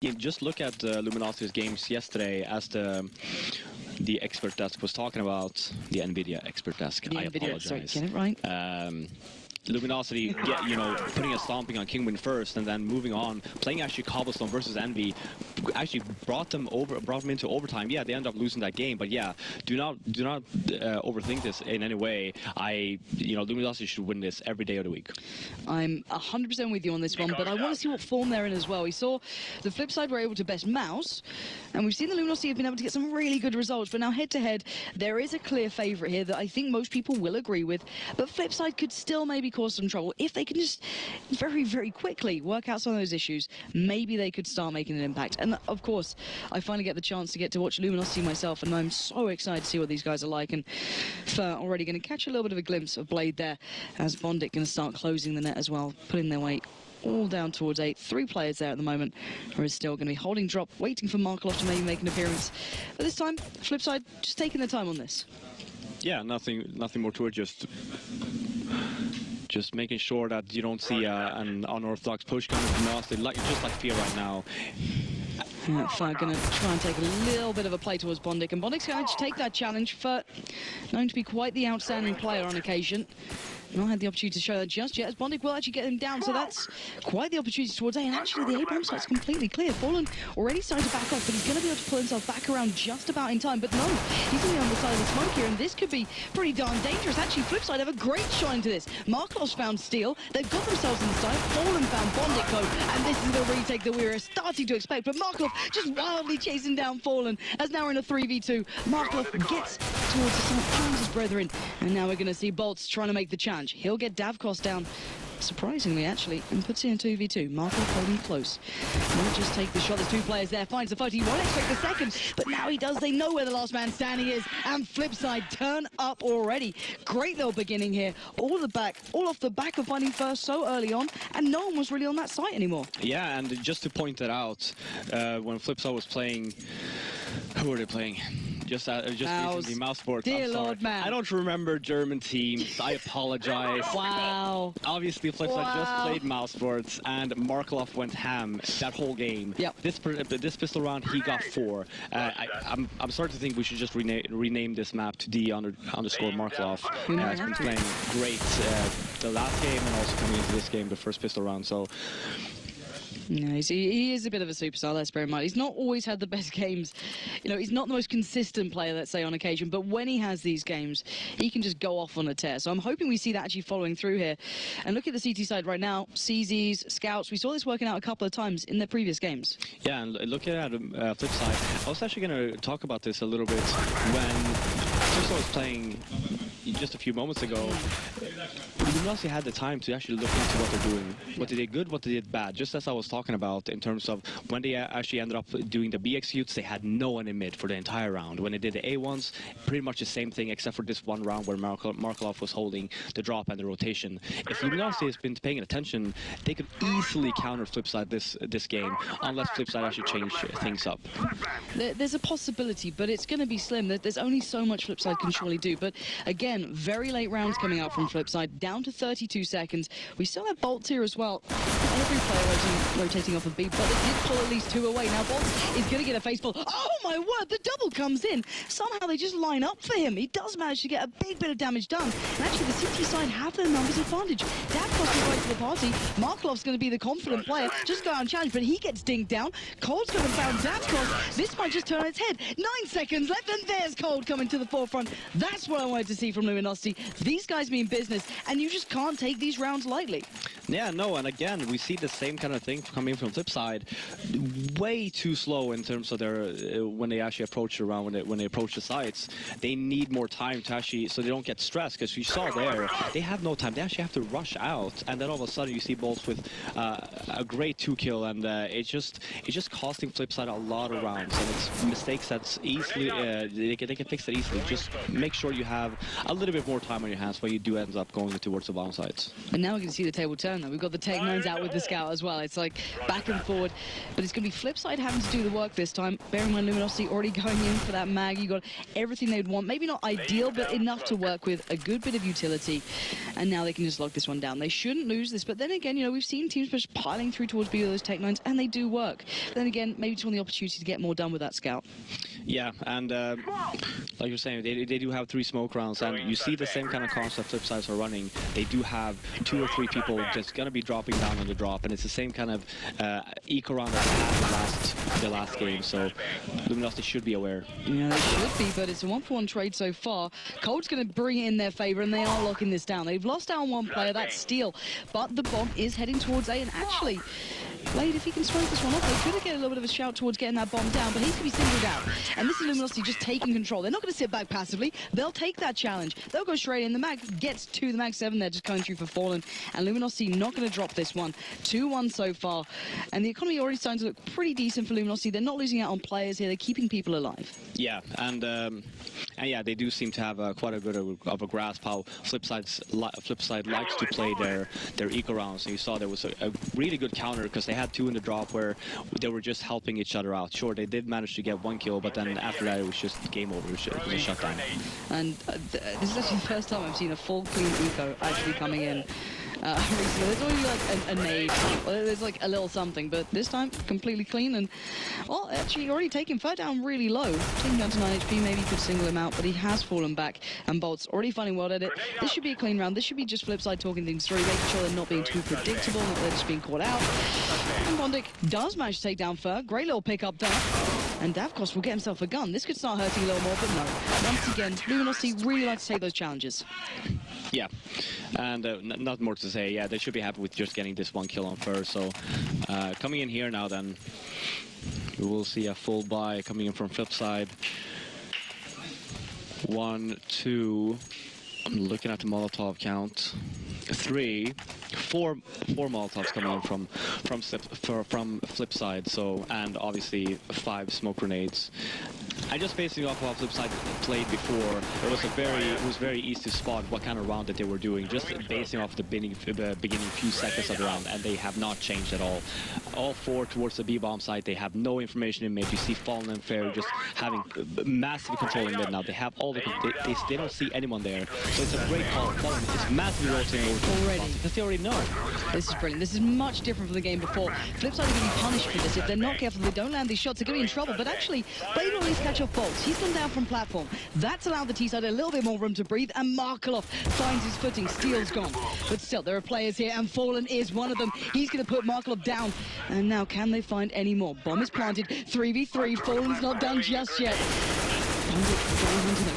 Yeah, just look at Luminosity's games yesterday as the expert desk was talking about, the NVIDIA expert desk. I apologize. Sorry, get it right. Luminosity, putting a stomping on Kingwin first, and then moving on, playing actually Cobblestone versus Envy, actually brought them into overtime. Yeah, they ended up losing that game, but yeah, do not overthink this in any way. Luminosity should win this every day of the week. I'm 100% with you on this one, but I want to see what form they're in as well. We saw the Flipside were able to best mouse, and we've seen the Luminosity have been able to get some really good results, but now head-to-head, there is a clear favourite here that I think most people will agree with, but Flipside could still maybe cause some trouble. If they can just very, very quickly work out some of those issues, maybe they could start making an impact. And of course, I finally get the chance to get to watch Luminosity myself, and I'm so excited to see what these guys are like, and already going to catch a little bit of a glimpse of Blade there, as Bondic going to start closing the net as well, putting their weight all down towards 8. 3 players there at the moment who are still going to be holding drop, waiting for Markov to maybe make an appearance. But this time, Flipside just taking their time on this. Yeah, nothing more to it, just making sure that you don't see an unorthodox push coming from us, just like Fear right now. Yeah, Fur going to try and take a little bit of a play towards Bondic, and Bondic's going to take that challenge. Fur known to be quite the outstanding player on occasion. Not had the opportunity to show that just yet, as Bondic will actually get him down, so that's quite the opportunity towards A, and actually the A bomb site's completely clear. Fallen already starting to back off, but he's going to be able to pull himself back around just about in time, but no, he's going to be on the side of the smoke here, and this could be pretty darn dangerous. Actually, Flipside have a great shot into this. Markov's found Steel, they've got themselves in the side, Fallen found Bondic though, and this is the retake that we were starting to expect, but Markov just wildly chasing down Fallen, as now we're in a 3v2. Markov gets towards the side, joins his brethren, and now we're going to see Bolts trying to make the challenge. He'll get Davkos down, surprisingly actually, and puts in a 2v2. Markov holding close. Might just take the shot. There's 2 players there, finds the photo. He won't expect the second, but now he does. They know where the last man standing is, and Flipside turn up already. Great little beginning here. All off the back of finding first so early on, and no one was really on that site anymore. Yeah, and just to point that out, when Flipside was playing, who were they playing? Just recently, Mouseboard. Dear Lord, man. I don't remember German teams. I apologize. Wow. Obviously, Flipside just played Mouseboards, and Markov went ham that whole game. Yep. This pistol round, he got 4. I'm starting to think we should just rename this map to D_Markov. He's been playing great the last game, and also coming into this game, the first pistol round. So. No, he is a bit of a superstar, let's bear in mind. He's not always had the best games. He's not the most consistent player, let's say, on occasion, but when he has these games, he can just go off on a tear. So I'm hoping we see that actually following through here. And look at the CT side right now. CZs, Scouts, we saw this working out a couple of times in their previous games. Yeah, and looking at flip side, I was actually going to talk about this a little bit when Flipside was playing just a few moments ago. Luminosity had the time to actually look into what they're doing, what they did good, what they did bad, just as I was talking about in terms of when they actually ended up doing the B executes, they had no one in mid for the entire round. When they did the A ones, pretty much the same thing except for this one round where Markov was holding the drop and the rotation. If Luminosity has been paying attention, they could easily counter Flipside this game, unless Flipside actually change things up. There's a possibility, but it's going to be slim. There's only so much Flipside can surely do, but again, very late rounds coming out from Flipside, down to 32 seconds. We still have Bolts here as well. Every player rotating off a B, but they did pull at least 2 away. Now Bolts is going to get a face pull. Oh my word, the double comes in. Somehow they just line up for him. He does manage to get a big bit of damage done. And actually the CT side have their numbers advantage. Davkos is right to the party. Markov's going to be the confident player. Just go out and challenge, but he gets dinged down. Cold's going to found Davkos. This might just turn on its head. 9 seconds left, and there's Cold coming to the forefront. That's what I wanted to see from Luminosity. These guys mean business, and you just can't take these rounds lightly. Yeah, no, and again, we see the same kind of thing coming from Flipside. Way too slow in terms of their when they actually approach the round, when they approach the sites. They need more time to actually, so they don't get stressed, because you saw there, they have no time. They actually have to rush out, and then all of a sudden you see Bolts with a great 2-kill, and it's just costing Flipside a lot of rounds, and it's mistakes that's easily, they can fix it easily. Just make sure you have a little bit more time on your hands when you do end up up going towards the bomb sites. And now we're going to see the table turn, though. We've got the Tech-9s out with the Scout as well. It's like back and forward. But it's going to be Flipside having to do the work this time. Bear in mind, Luminosity already going in for that mag. You got everything they'd want. Maybe not ideal, but enough to work with. A good bit of utility. And now they can just lock this one down. They shouldn't lose this. But then again, you know, we've seen teams just piling through towards B with those Tech-9s, and they do work. Then again, maybe it's on the opportunity to get more done with that Scout. Yeah, and like you're saying, they do have 3 smoke rounds, and you see the same kind of concept Flipsides are running. They do have 2 or 3 people just going to be dropping down on the drop, and it's the same kind of eco round that they had the last game, so Luminosity should be aware. Yeah, they should be, but it's a 1-for-1 trade so far. Cold's going to bring it in their favor, and they are locking this down. They've lost down one player, that's Steel, but the bomb is heading towards A, and actually, Blade, if he can smoke this one off, they could get a little bit of a shout towards getting that bomb down, but he's going to be singled out. And this is Luminosity just taking control. They're not going to sit back passively. They'll take that challenge. They'll go straight in. The mag gets to the mag 7. They're just coming through for Fallen. And Luminosity not going to drop this one. 2-1 so far. And the economy already starting to look pretty decent for Luminosity. They're not losing out on players here. They're keeping people alive. Yeah, and yeah, they do seem to have quite a bit of a grasp how Flipside likes to play their eco rounds. And you saw there was a really good counter because they had 2 in the drop where they were just helping each other out. Sure, they did manage to get 1 kill, but then after that it was just game over. It was a shutdown. And this is actually the first time I've seen a full clean eco actually coming in. Recently. There's always like a nade, there's like a little something, but this time completely clean. And well, actually already taken Fur down really low, taking down to 9 HP. Maybe could single him out, but he has fallen back. And Bolt's already finding World Edit. This should be a clean round. This should be just Flipside talking things through, making sure they're not being too predictable, not they're just being caught out. And Bondic does manage to take down Fur. Great little pick up there. And Davkos will get himself a gun. This could start hurting a little more, but no. Once again, Luminosity really like to take those challenges. Yeah, and not more to say. Yeah, they should be happy with just getting this 1 kill on Fur. So coming in here now, then we will see a full buy coming in from Flipside. 1, 2. I'm looking at the Molotov count. 3, 4 Molotovs coming in from Flipside. So, and obviously 5 smoke grenades. And just basing off how Flipside played before, it was very easy to spot what kind of round that they were doing, just basing off the beginning few seconds of the round, and they have not changed at all. All 4 towards the B-bomb site, they have no information in mid. You see Fallen and Fair just having massive control in mid now. They have all the they don't see anyone there, so it's a great call. Fallen is massively rotating over already because they already know. This is brilliant. This is much different from the game before. Flipside are going to be punished for this. If they're not careful, they don't land these shots, they're going to be in trouble. But actually, Blade will always catch off Bolts. He's gone down from platform. That's allowed the T-side a little bit more room to breathe, and Markelov finds his footing. Steel's gone. But still, there are players here, and Fallen is one of them. He's going to put Markelov down. And now, can they find any more? Bomb is planted. 3v3. Fallen's not done just yet.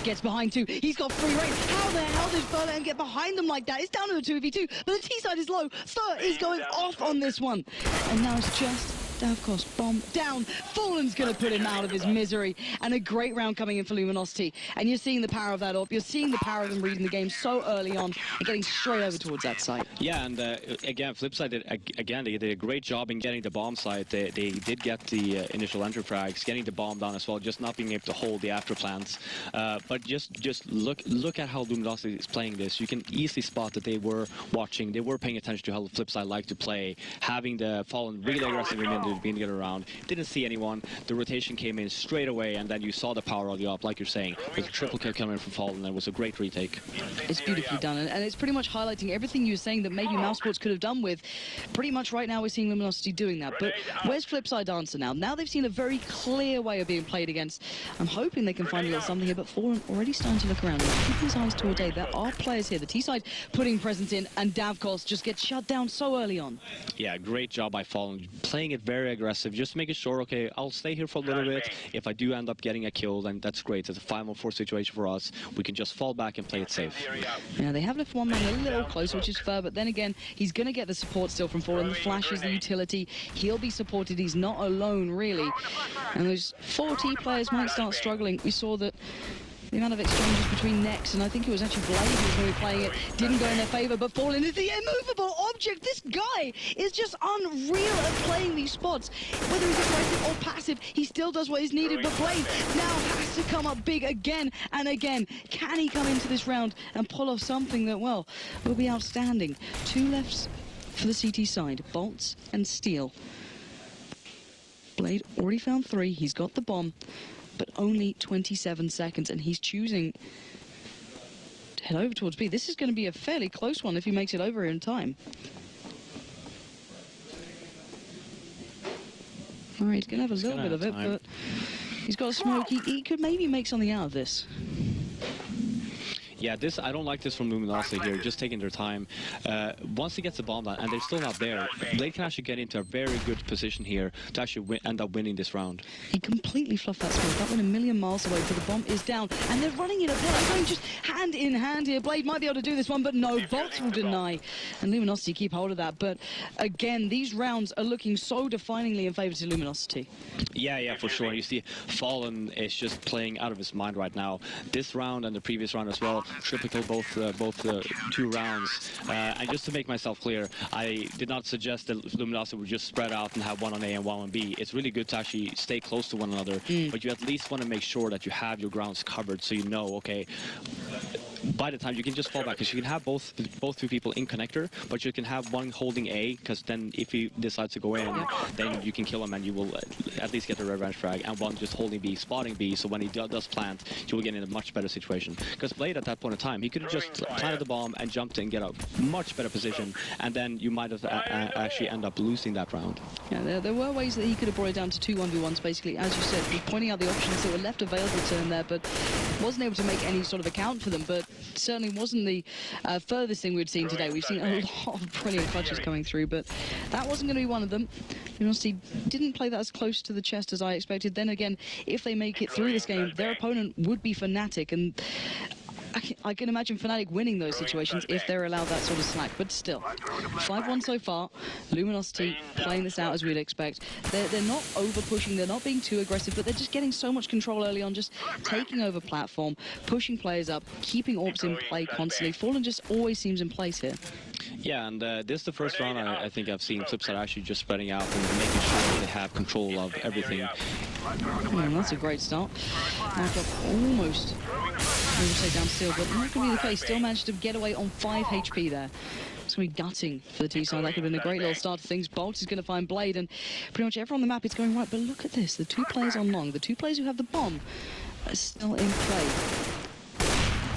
Gets behind 2. He's got free reign. How the hell did Furlan get behind them like that? It's down to a 2v2, but the T-side is low. Star is going off on this one. And now it's just Davkos, bomb down. Fallen's going to put him out of his misery. And a great round coming in for Luminosity. And you're seeing the power of that up. You're seeing the power of them reading the game so early on and getting straight over towards that site. Yeah, and again, Flipside they did a great job in getting the bomb site. They did get the initial entry frags, getting the bomb down as well, just not being able to hold the after plans. But just look at how Luminosity is playing this. You can easily spot that they were watching, they were paying attention to how Flipside like to play, having the Fallen really aggressive in the beginning of the round. Didn't see anyone. The rotation came in straight away, and then you saw the power of the op, like you're saying. With a triple kill coming from Fallen, and it was a great retake. It's beautifully done, and it's pretty much highlighting everything you were saying that maybe Mousesports could have done with. Pretty much right now we're seeing Luminosity doing that, but where's Flipside answer now? Now they've seen a very clear way of being played against. I'm hoping they can find a little something here, but Fallen already starting to look around. Keep his eyes to a day. There are players here. The T-side putting presence in, and Davkos just gets shut down so early on. Yeah, great job by Fallen. Playing it very aggressive, just making sure, okay, I'll stay here for a little bit. If I do end up getting a kill, then that's great. It's a 5-on-4 situation for us. We can just fall back and play it safe. Yeah, they have left one man a little closer, which is fair, but then again, he's going to get the support still from Fallen. The flashes, the utility, he'll be supported. He's not alone, really. And those 4 T players might start struggling. We saw that the amount of exchanges between necks, and I think it was actually Blade who was going to be playing it, didn't go in their favor, but Fallen is the immovable object. This guy is just unreal at playing these spots, whether he's aggressive or passive. massive. He still does what is needed, but Blade now has to come up big again and again. Can he come into this round and pull off something that, well, will be outstanding? 2 lefts for the CT side, Bolts and Steel. Blade already found 3. He's got the bomb, but only 27 seconds, and he's choosing to head over towards B. This is going to be a fairly close one if he makes it over in time. All right, he's going to have a little bit of it, but he's got a smoke. He could maybe make something out of this. Yeah, I don't like this from Luminosity here, just taking their time. Once he gets the bomb down, and they're still not there, Blade can actually get into a very good position here to actually end up winning this round. He completely fluffed that smoke. That went a million miles away, but the bomb is down, and they're running it up there. They're going just hand in hand here. Blade might be able to do this one, but no, Bolts will deny. And Luminosity keep hold of that. But again, these rounds are looking so definingly in favor to Luminosity. Yeah, for sure. You see, Fallen is just playing out of his mind right now. This round and the previous round as well, triple kill both 2 rounds. And just to make myself clear, I did not suggest that Luminosity would just spread out and have one on A and one on B. It's really good to actually stay close to one another, but you at least want to make sure that you have your grounds covered, so you know, okay, by the time you can just fall back, because you can have both 2 people in connector, but you can have one holding A, because then if he decides to go in, then you can kill him and you will at least get the revenge frag, and one just holding B, spotting B, so when he does plant, you will get in a much better situation. Because Blade at that point in time, he could have just planted the bomb and jumped in, get a much better position, and then you might have actually end up losing that round. Yeah, there were ways that he could have brought it down to 2 1v1s, basically. As you said, he's pointing out the options that were left available to him there, but wasn't able to make any sort of account for them, but certainly wasn't the furthest thing we'd seen today. We've seen a lot of brilliant clutches coming through, but that wasn't going to be one of them. Luminosity didn't play that as close to the chest as I expected. Then again, if they make it through this game, their opponent would be Fnatic, and I can imagine Fnatic winning those situations if they're allowed that sort of slack, but still. 5-1 so far. Luminosity playing this out as we'd expect. They're not over-pushing, they're not being too aggressive, but they're just getting so much control early on, just taking over platform, pushing players up, keeping AWPs in play constantly. Fallen just always seems in place here. Yeah, and this is the first round I think I've seen Flipsid actually just spreading out and making sure they have control of everything. That's a great start. Mark up almost take down Steel, but not going to be the case. Still managed to get away on 5 HP there. It's going to be gutting for the T side. That could have been a great little start to things. Bolt is going to find Blade, and pretty much everyone on the map is going right. But look at this. The 2 players on long, the 2 players who have the bomb are still in play.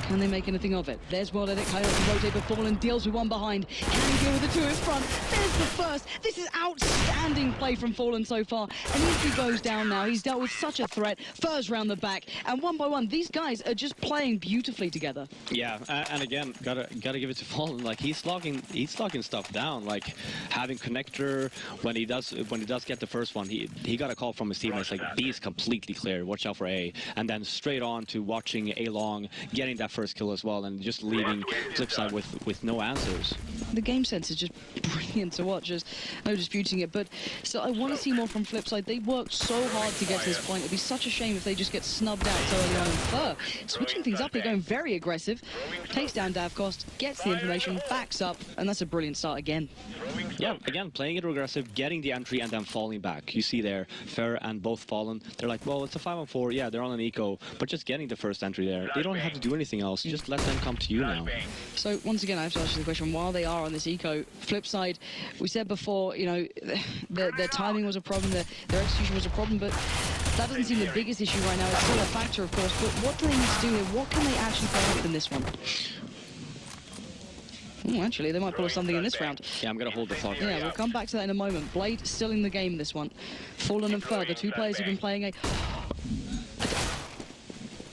Can they make anything of it? There's World Edit, Chaos and rotate, but Fallen deals with one behind. Can he deal with the 2 in front? There's the first. This is outstanding play from Fallen so far. And if he goes down now, he's dealt with such a threat. Furs round the back, and one by one, these guys are just playing beautifully together. Yeah, and again, gotta give it to Fallen. Like he's locking stuff down. Like having connector when he does get the first one, he got a call from his teammates like B is completely clear. Watch out for A, and then straight on to watching A long, getting that first kill as well, and just leaving Flipside with no answers. The game sense is just brilliant to watch. There's no disputing it, but still, I want to see more from Flipside. They worked so hard to get to this point. It'd be such a shame if they just get snubbed out so early on. Fur switching things up, they're going very aggressive. Takes down Davcost, gets the information, backs up, and that's a brilliant start again. Yeah, again, playing it aggressive, getting the entry, and then falling back. You see there, Fer and both Fallen. They're like, well, it's a 5-on-4. Yeah, they're on an eco, but just getting the first entry there. They don't have to do anything else. Just let them come to you now. So once again, I have to ask you the question: while they are on this eco, Flipside, we said before, you know, their timing was a problem, their execution was a problem, but that doesn't seem the biggest issue right now. It's still a factor, of course. But what do they need to do here? What can they actually play up in this one? Ooh, actually, they might pull off something in this round. Yeah, I'm going to hold the thought. Yeah, we'll come back to that in a moment. Blade still in the game this one. Fallen and Fur, the 2 players who've been playing a...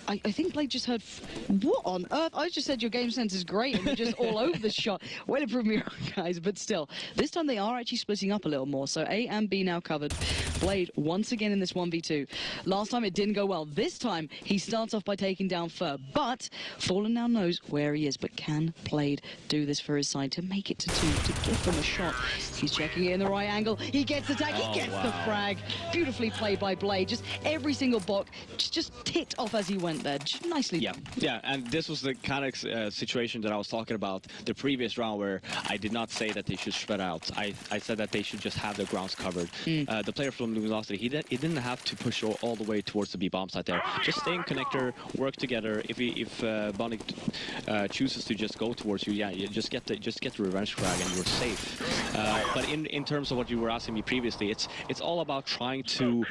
I think Blade just heard... What on earth? I just said your game sense is great and you're just all over the shot. Way to prove me wrong, guys. But still, this time they are actually splitting up a little more. So A and B now covered. Blade once again in this 1v2. Last time it didn't go well. This time he starts off by taking down Fur. But Fallen now knows where he is. But can Blade do this for his side to make it to 2, to give them a shot? He's checking it in the right angle. He gets the tag. He gets the frag. Beautifully played by Blade. Just every single block just ticked off as he went there. Just nicely done. Yeah, and this was the kind of situation that I was talking about the previous round where I did not say that they should spread out. I said that they should just have their grounds covered. The player from from Luminosity. He didn't have to push all the way towards the B bomb site there. Just stay in connector, work together. If Bondic chooses to just go towards you, yeah, you just get the revenge frag and you're safe. But in terms of what you were asking me previously, it's all about trying to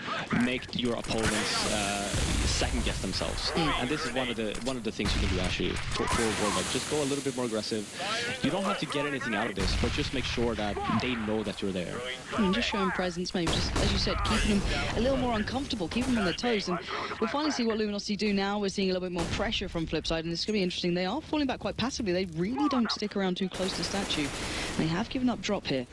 make your opponents second guess themselves. And this is one of the things you can do actually for World Cup. Just go a little bit more aggressive. You don't have to get anything out of this, but just make sure that they know that you're there. And just showing presence, maybe just, as you said, keeping them a little more uncomfortable, keeping them on their toes. And we'll finally see what Luminosity do now. We're seeing a little bit more pressure from Flipside, and it's going to be interesting. They are falling back quite passively. They really don't stick around too close to Statue. They have given up drop here.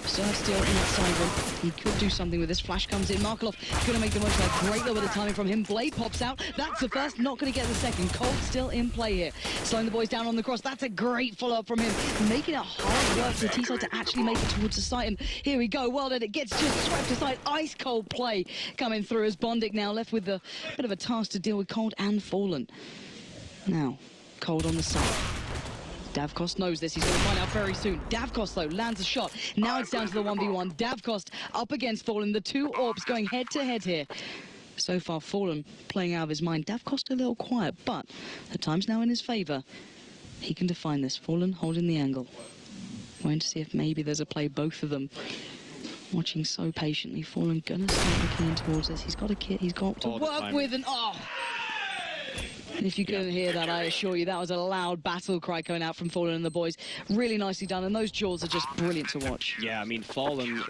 Still have Steel in that side one. He could do something with this. Flash comes in. Markelov going to make the most of that. Great little bit of timing from him. Blade pops out. That's the first. Not going to get the second. Cold still in play here. Slowing the boys down on the cross. That's a great follow-up from him. Making it hard work for the T-side to actually make it towards the site. And here we go. Well done. It gets just swept aside. Ice cold play coming through as Bondic now left with a bit of a task to deal with Cold and Fallen. Now, Cold on the side. Davkost knows this. He's going to find out very soon. Davkost, though, lands a shot. Now it's down to the 1v1. Davkost up against Fallen. The two Orbs going head-to-head here. So far, Fallen playing out of his mind. Davkost a little quiet, but the time's now in his favour. He can define this. Fallen holding the angle. Waiting to see if maybe there's a play, both of them. Watching so patiently. Fallen going to start looking in towards this. He's got a kit he's got to work with, and And if you couldn't hear that, I assure you, that was a loud battle cry going out from Fallen and the boys. Really nicely done, and those jaws are just brilliant to watch. Yeah, I mean, Fallen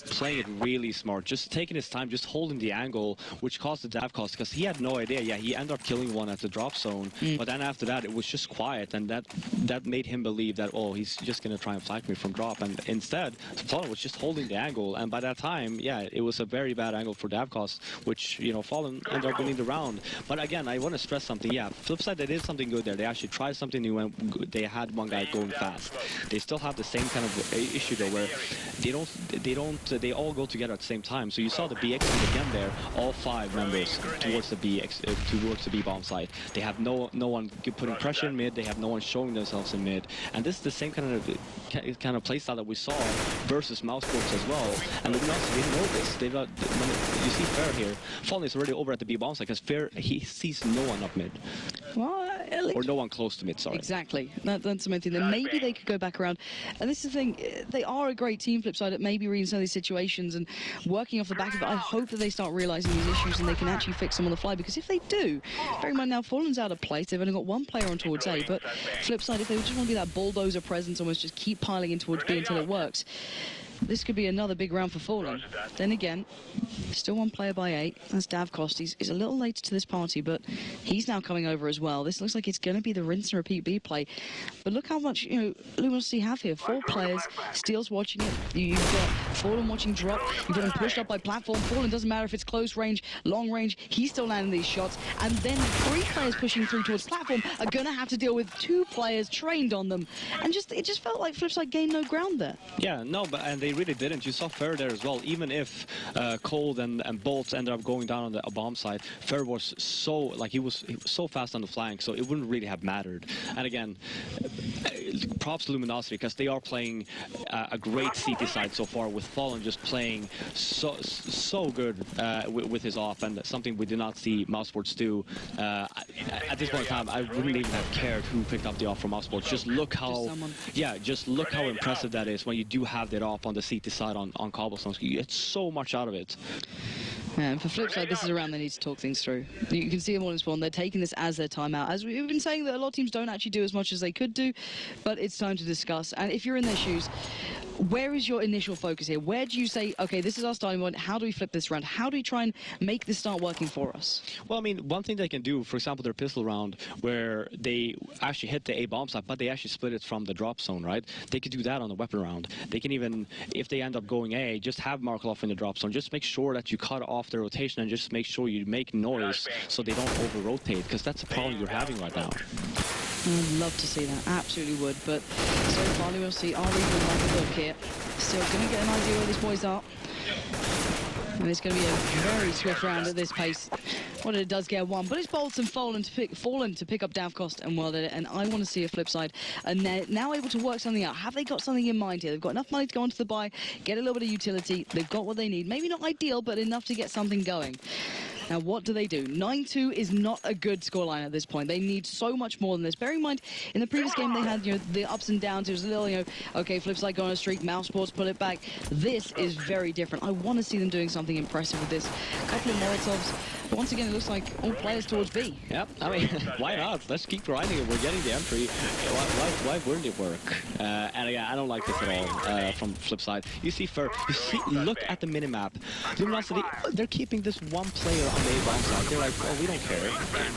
playing it really smart, just taking his time, just holding the angle, which caused the Davkost, because he had no idea. Yeah, he ended up killing one at the drop zone, but then after that, it was just quiet, and that made him believe that, oh, he's just going to try and flank me from drop, and instead, Fallen was just holding the angle, and by that time, yeah, it was a very bad angle for Davkost, which, you know, Fallen ended up winning the round. But again, I want to stress something. Yeah, Flipside, they did something good there. They actually tried something new, and they had one guy going fast. They still have the same kind of issue though, where they all go together at the same time. So you saw the BX again there, all 5 members towards the B bomb site. They have no one putting pressure in mid. They have no one showing themselves in mid. And this is the same kind of playstyle that we saw versus Mousesports as well. And Luminosity didn't know this. When you see Fair here, Fallen is already over at the B bomb site because Fair, he sees no one up mid. Well, or no one close to mid, sorry. Exactly. That's the main thing. Then maybe they could go back around. And this is the thing, they are a great team, Flipside, at maybe reading some of these situations and working off the back of it. I hope that they start realising these issues and they can actually fix them on the fly, because if they do, bear in mind now, Fallen's out of place. They've only got one player on towards A, but Flipside, if they just want to be that bulldozer presence, almost just keep piling in towards B until it works, this could be another big round for Fallen. Then again, still one player by 8. That's Davkost. He's a little late to this party, but he's now coming over as well. This looks like it's going to be the rinse and repeat B play. But look how much, you know, Luminosity have here. 4 players. Steel's watching it. You've got Fallen watching drop. You've got him pushed up by platform. Fallen, doesn't matter if it's close range, long range. He's still landing these shots. And then 3 players pushing through towards platform are going to have to deal with 2 players trained on them. And it just felt like Flipside gained no ground there. Yeah, no, but and they really didn't. You saw Fer there as well. Even if Cold and Bolts ended up going down on the bomb side, Fer was so, like, he was so fast on the flank, so it wouldn't really have mattered. And again, props to Luminosity, because they are playing a great CT side so far, with Fallen just playing so good with his off, and something we did not see Mousesports do. At this point in time, I wouldn't even have cared who picked up the off from Mousesports. Just look how, just look how impressive that is when you do have that off on the CT side on cobblestones. You get so much out of it. Yeah, and for Flipside, this is a round they need to talk things through. You can see them all in spawn. They're taking this as their timeout. As we've been saying, that a lot of teams don't actually do as much as they could do, but it's time to discuss. And if you're in their shoes, where is your initial focus here? Where do you say, okay, this is our starting point, how do we flip this round? How do we try and make this start working for us? Well, I mean, one thing they can do, for example, their pistol round, where they actually hit the A bomb site, but they actually split it from the drop zone, right? They could do that on the weapon round. They can even, if they end up going A, just have Markelov in the drop zone. Just make sure that you cut off the rotation and just make sure you make noise so they don't over-rotate, because that's the problem you're having right now. I'd love to see that, absolutely would, but so far we'll see. Are reading like a book here. Still going to get an idea where these boys are. And it's going to be a very swift round at this pace. Well, it does get one, but it's Bolts and Fallen to pick up Davkost and World Edit, and I want to see a Flipside. And they're now able to work something out. Have they got something in mind here? They've got enough money to go onto the buy, get a little bit of utility. They've got what they need. Maybe not ideal, but enough to get something going. Now, what do they do? 9-2 is not a good scoreline at this point. They need so much more than this. Bearing in mind, in the previous game, they had, the ups and downs. It was a little, okay, Flipside go on a streak, Mouse Sports pull it back. This is very different. I want to see them doing something impressive with this. A couple of Molotovs. But once again, it looks like all players towards B. Yep, I mean, why not? Let's keep grinding it. We're getting the entry. Why wouldn't it work? And again, I don't like this at all from Flipside. You see, look at the minimap. Luminosity, they're keeping this one player on the A bomb side. They're like, oh, we don't care.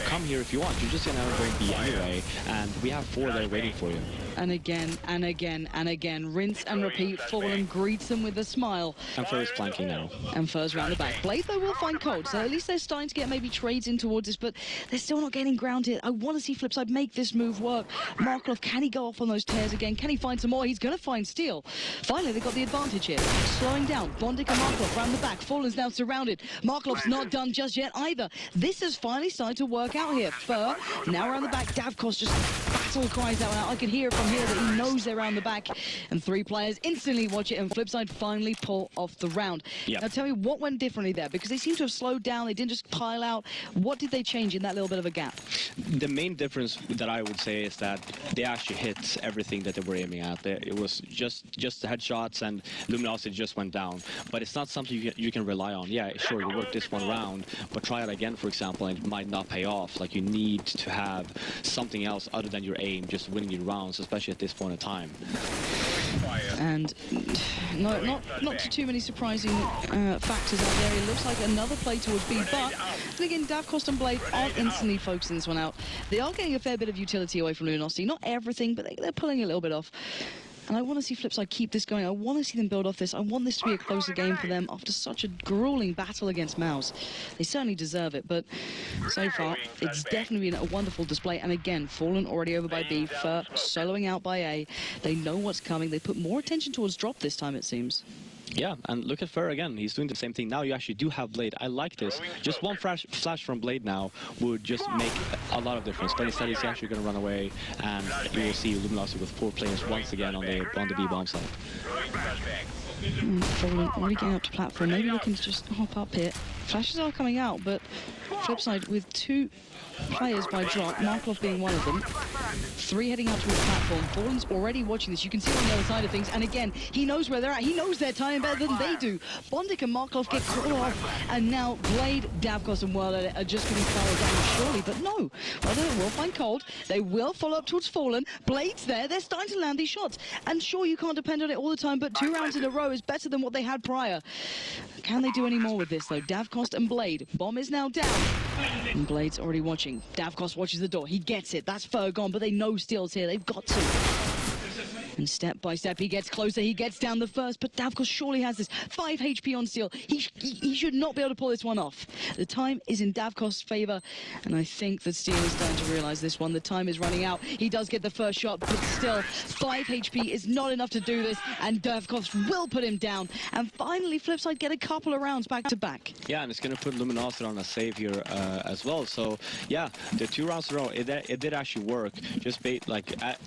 Come here if you want. You're just gonna go B anyway, and we have 4 there waiting for you. And again, and again, and again. Rinse and repeat. Fallen greets them with a smile. And Fur is flanking now. And Fur's round the back. Blade, though, will find Cold. So at least they're starting to get maybe trades in towards this, but they're still not getting grounded. I want to see Flipside make this move work. Markov, can he go off on those tears again? Can he find some more? He's going to find Steel. Finally, they got the advantage here. Slowing down. Bondik and Markov round the back. Fallen's now surrounded. Markov's not done just yet either. This has finally started to work out here. Fur, now around the back. Davkost just battle cries out. I can hear it from here that he knows they're around the back. And 3 players instantly watch it, and Flipside finally pull off the round. Yep. Now tell me what went differently there, because they seem to have slowed down. They didn't just pile out. What did they change in that little bit of a gap? The main difference that I would say is that they actually hit everything that they were aiming at. It was just the headshots, and Luminosity just went down. But it's not something you can rely on. Yeah, sure, you work this one round, but try it again, for example, and it might not pay off. Like, you need to have something else other than your aim, just winning your rounds, especially at this point in time. And not too many surprising factors out there. It looks like another play towards B, but then again, Davkost and Blade aren't instantly focusing this one out. They are getting a fair bit of utility away from Luminosity. Not everything, but they're pulling a little bit off. And I want to see Flipside keep this going. I want to see them build off this. I want this to be a closer game for them after such a grueling battle against Mouse. They certainly deserve it, but so far, it's definitely been a wonderful display. And again, Fallen already over by B, Fur soloing out by A. They know what's coming. They put more attention towards drop this time, it seems. Yeah, and look at Fur again. He's doing the same thing. Now you actually do have Blade. I like this. Just one flash from Blade now would just make a lot of difference. But instead, he's actually going to run away, and you will see Luminosity with 4 players once again on the B bomb side. Fallen already getting up to platform. Maybe looking to just hop up here. Flashes are coming out, but Flipside with 2 players by drop, Markov being one of them. 3 heading out towards platform. Fallen's already watching this. You can see on the other side of things. And again, he knows where they're at. He knows their time better than they do. Bondik and Markov get caught off. And now Blade, Davkost and World Edit are just getting followed down surely. But no. World Edit will find Cold. They will follow up towards Fallen. Blade's there. They're starting to land these shots. And sure, you can't depend on it all the time, but 2 rounds in a row is better than what they had prior. Can they do any more with this, though? Davkost and Blade. Bomb is now down. And Blade's already watching. Davkost watches the door. He gets it. That's Fur gone, but they know Steel's here. They've got to. And step by step, he gets closer. He gets down the first, but Davkost surely has this. 5 HP on Steel. He should not be able to pull this one off. The time is in Davkost's favor, and I think that Steel is starting to realize this one. The time is running out. He does get the first shot, but still, 5 HP is not enough to do this, and Davkost will put him down. And finally, Flipside get a couple of rounds back to back. Yeah, and it's going to put Luminosity on a save here as well. So, yeah, the 2 rounds in a row, it did actually work. Just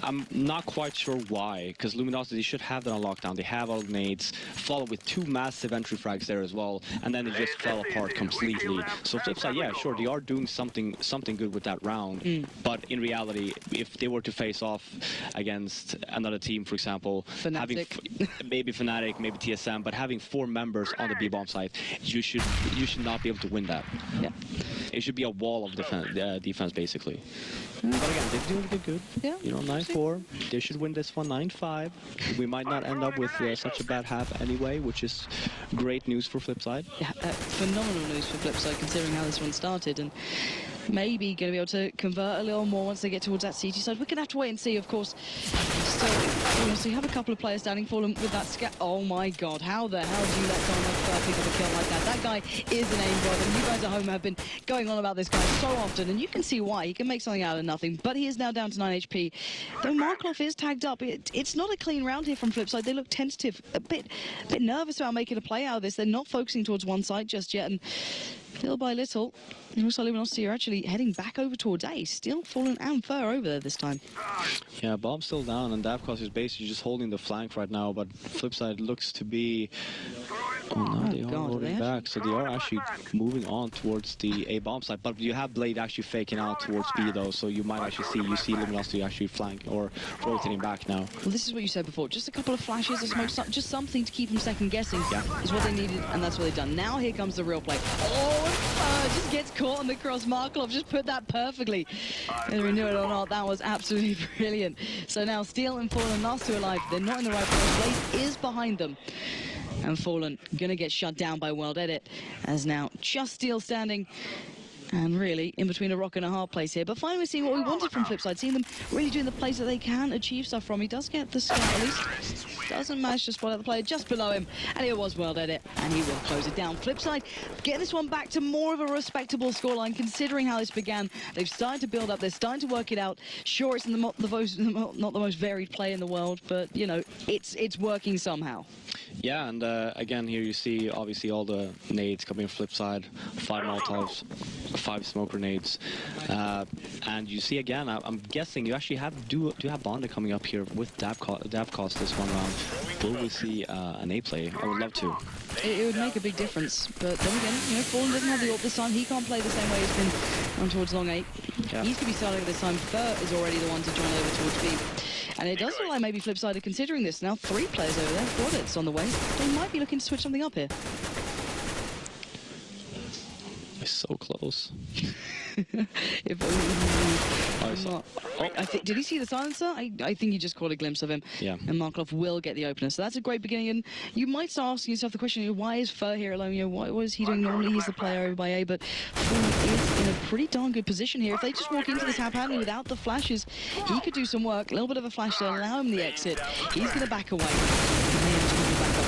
I'm not quite sure why. Because Luminosity should have that on lockdown. They have all the nades, followed with 2 massive entry frags there as well, and then they just fell apart completely. So Flipside, yeah, sure, they are doing something good with that round, but in reality, if they were to face off against another team, for example, having maybe Fnatic, maybe TSM, but having 4 members on the B bomb side, you should not be able to win that. Yeah, it should be a wall of defense basically. But again, they're doing good. Yeah. 9-4. They should win this one 9-5. We might not end up with such a bad half anyway, which is great news for Flipside. Yeah, phenomenal news for Flipside considering how this one started. And maybe going to be able to convert a little more once they get towards that CT side. We're going to have to wait and see, of course. Still, so you have a couple of players standing for them with that scat. Oh my God, how the hell do you let someone like pick up a kill like that? That guy is an aimbot, and you guys at home have been going on about this guy so often, and you can see why. He can make something out of nothing, but he is now down to 9 HP. Though Markloff is tagged up, it's not a clean round here from Flipside. They look tentative, a bit nervous about making a play out of this. They're not focusing towards one side just yet, and little by little, and also Luminosity are actually heading back over towards A. Still Fallen and Fur over there this time. Yeah, Bomb's still down, and Davkos is basically just holding the flank right now, but Flipside looks to be... Oh, no, they are rolling back, so they are actually moving on towards the A bomb side, but you have Blade actually faking out towards B, though, so you might actually see Luminosity actually flank or rotating back now. Well, this is what you said before. Just a couple of flashes of smoke, just something to keep them second-guessing is what they needed, and that's what they've done. Now here comes the real play. Oh, just gets caught on the cross. Markloff just put that perfectly. Whether we knew it or not, that was absolutely brilliant. So now Steel and Fallen, last two alive. They're not in the right place. Blade is behind them. And Fallen gonna get shut down by World Edit, as now just Steel standing. And really, in between a rock and a hard place here. But finally, we're seeing what we wanted from Flipside. Seeing them really doing the plays that they can achieve stuff from. He does get the scout, at least. Doesn't manage to spot out the player just below him. And it was World Edit. And he will close it down. Flipside getting this one back to more of a respectable scoreline, considering how this began. They've started to build up. They're starting to work it out. Sure, it's not the most varied play in the world. But, you know, it's working somehow. Yeah, and again, here you see, obviously, all the nades coming from Flipside. 5 Molotovs. 5 smoke grenades, and you see again. I'm guessing you actually do have Bonda coming up here with Davkos this one round. Will we see an A play? I would love to. It would make a big difference, but then again, you know, Fallen doesn't have the ult this time. He can't play the same way he's been on towards long 8. Yeah. He's going to be starting this time. Fur is already the one to join over towards B. And it does look like maybe Flipside are considering this. Now 3 players over there. Audit's on the way. They might be looking to switch something up here. It's so close. Did he see the silencer? I think he just caught a glimpse of him. Yeah. And Markloff will get the opener. So that's a great beginning. And you might start asking yourself the question, why is Fur here alone? You know, what is he doing? Normally he's the player over by A, but Fur is in a pretty darn good position here. If they just walk into this haphazardly without the flashes, he could do some work. A little bit of a flash to allow him the exit. He's going to back away.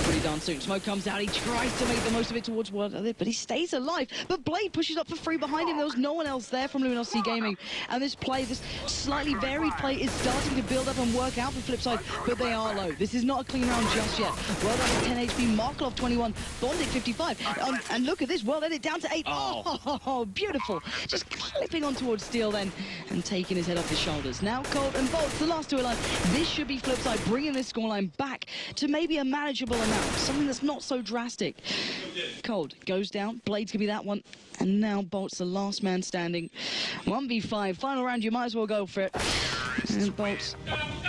Pretty darn soon. Smoke comes out. He tries to make the most of it towards World Edit, but he stays alive. But Blade pushes up for free behind him. There was no one else there from Luminosity Gaming. And this play, this slightly varied play, is starting to build up and work out for Flipside, but they are low. This is not a clean round just yet. World Edit 10 HP, Markloff 21, Bondic 55. And look at this, World Edit down to 8. Oh, beautiful. Just clipping on towards Steel then and taking his head off his shoulders. Now Colt and Bolts, the last two alive. This should be Flipside bringing this scoreline back to maybe a manageable amount. Something that's not so drastic. Cold goes down. Blade's gonna be that one. And now Bolt's the last man standing. 1v5. Final round, you might as well go for it. And Bolt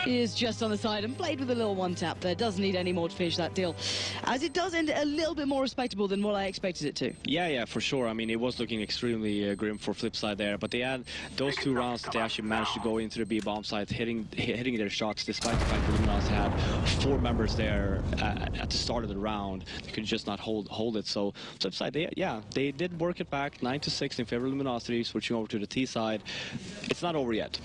is just on the side and Blade with a little one tap there. Doesn't need any more to finish that deal. As it does end a little bit more respectable than what I expected it to. Yeah, for sure. I mean, it was looking extremely grim for Flipside there, but they had those 2 rounds that they actually managed to go into the B bomb site, hitting their shots, despite the fact that Luminosity had 4 members there at the start of the round. They could just not hold it. So Flipside, they did work it back 9-6 in favor of Luminosity, switching over to the T side. It's not over yet.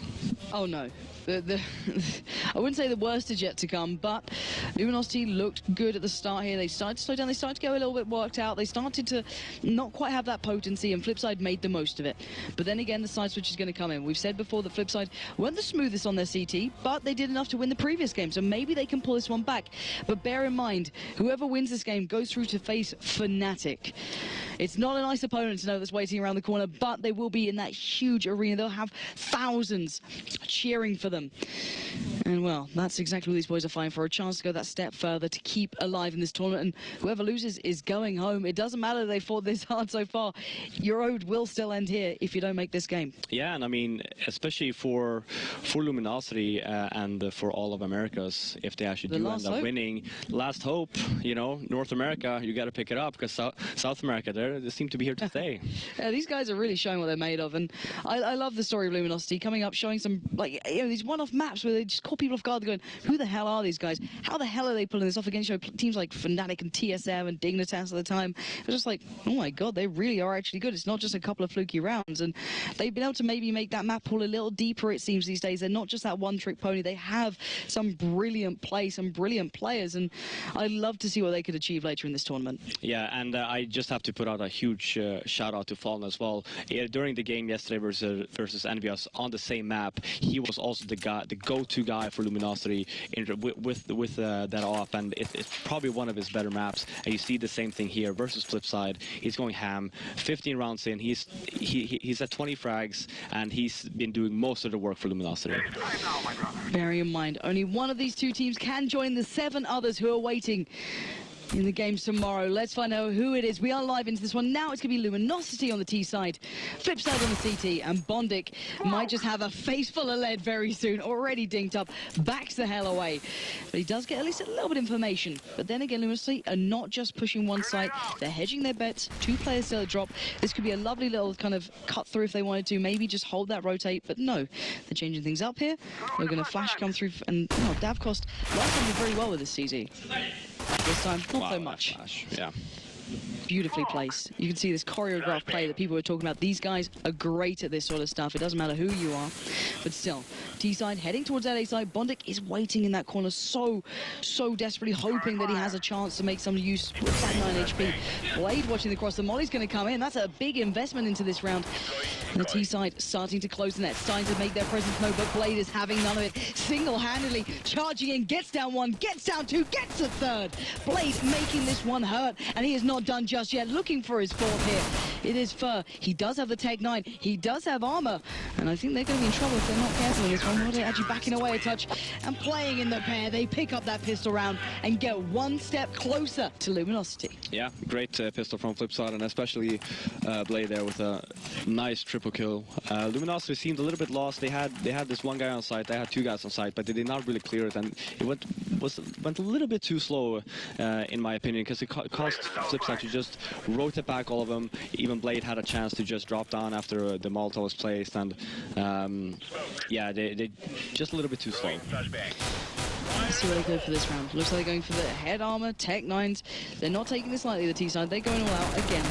Oh no. I wouldn't say the worst is yet to come, but Luminosity looked good at the start here. They started to slow down. They started to go a little bit worked out. They started to not quite have that potency, and Flipside made the most of it. But then again, the side switch is going to come in. We've said before that Flipside weren't the smoothest on their CT, but they did enough to win the previous game, so maybe they can pull this one back. But bear in mind, whoever wins this game goes through to face Fnatic. It's not a nice opponent to know that's waiting around the corner, but they will be in that huge arena. They'll have thousands cheering for them. And, well, that's exactly what these boys are fighting for, a chance to go that step further, to keep alive in this tournament. And whoever loses is going home. It doesn't matter they fought this hard so far. Your road will still end here if you don't make this game. Yeah, and I mean, especially for Luminosity and for all of Americas, if they actually do end up winning. Last hope, you know, North America, you got to pick it up, because South America, they seem to be here to stay. Yeah, these guys are really showing what they're made of, and I love the story of Luminosity coming up, showing some, like, you know, these one-off maps where they just caught people off guard. They're going, who the hell are these guys? How the hell are they pulling this off against teams like Fnatic and TSM and Dignitas at the time? It was just like, oh my god, they really are actually good. It's not just a couple of fluky rounds, and they've been able to maybe make that map pool a little deeper, it seems, these days. They're not just that one-trick pony. They have some brilliant play, some brilliant players, and I'd love to see what they could achieve later in this tournament. Yeah, and I just have to put out a huge shout out to Fallen as well. During the game yesterday versus Envious on the same map, he was also the go-to guy for Luminosity with that off, and it's probably one of his better maps. And you see the same thing here versus Flipside. He's going ham. 15 rounds in, he's at 20 frags, and he's been doing most of the work for Luminosity. Bearing in mind, only one of these two teams can join the 7 others who are waiting in the games tomorrow. Let's find out who it is. We are live into this one. Now it's going to be Luminosity on the T side, Flipside on the CT, and Bondic might just have a face full of lead very soon. Already dinked up, backs the hell away. But he does get at least a little bit of information. But then again, Luminosity are not just pushing one side. They're hedging their bets. 2 players still at drop. This could be a lovely little kind of cut through if they wanted to. Maybe just hold that rotate. But no, they're changing things up here. They're going to flash come through. And Davcost last time did very well with this CZ. This time, not so much. Yeah. Beautifully placed. You can see this choreographed play that people were talking about. These guys are great at this sort of stuff. It doesn't matter who you are. But still, T-side heading towards that A-side. Bondic is waiting in that corner so desperately, hoping that he has a chance to make some use with that 9 HP. Blade watching the cross. The Molly's going to come in. That's a big investment into this round. And the T-side starting to close the net, starting to make their presence known, but Blade is having none of it. Single-handedly charging in, gets down 1, gets down 2, gets a 3rd. Blade making this one hurt, and he is not done just yet, looking for his 4th here. It is Fur. He does have the Tech 9. He does have armor, and I think they're going to be in trouble if they're not careful in this one. They're actually backing away a touch and playing in the pair. They pick up that pistol round and get one step closer to Luminosity. Yeah, great pistol from Flipside, and especially Blade there with a nice triple kill. Luminosity seemed a little bit lost. They had this one guy on site. They had 2 guys on site, but they did not really clear it, and it went a little bit too slow, in my opinion, because it caused Flipside to just rotate back all of them. Even Blade had a chance to just drop down after the Molotov was placed, and yeah, they just a little bit too slow. Let's see where they go for this round. Looks like they're going for the head armor, Tech 9s. They're not taking this lightly, the T side. They're going all out again.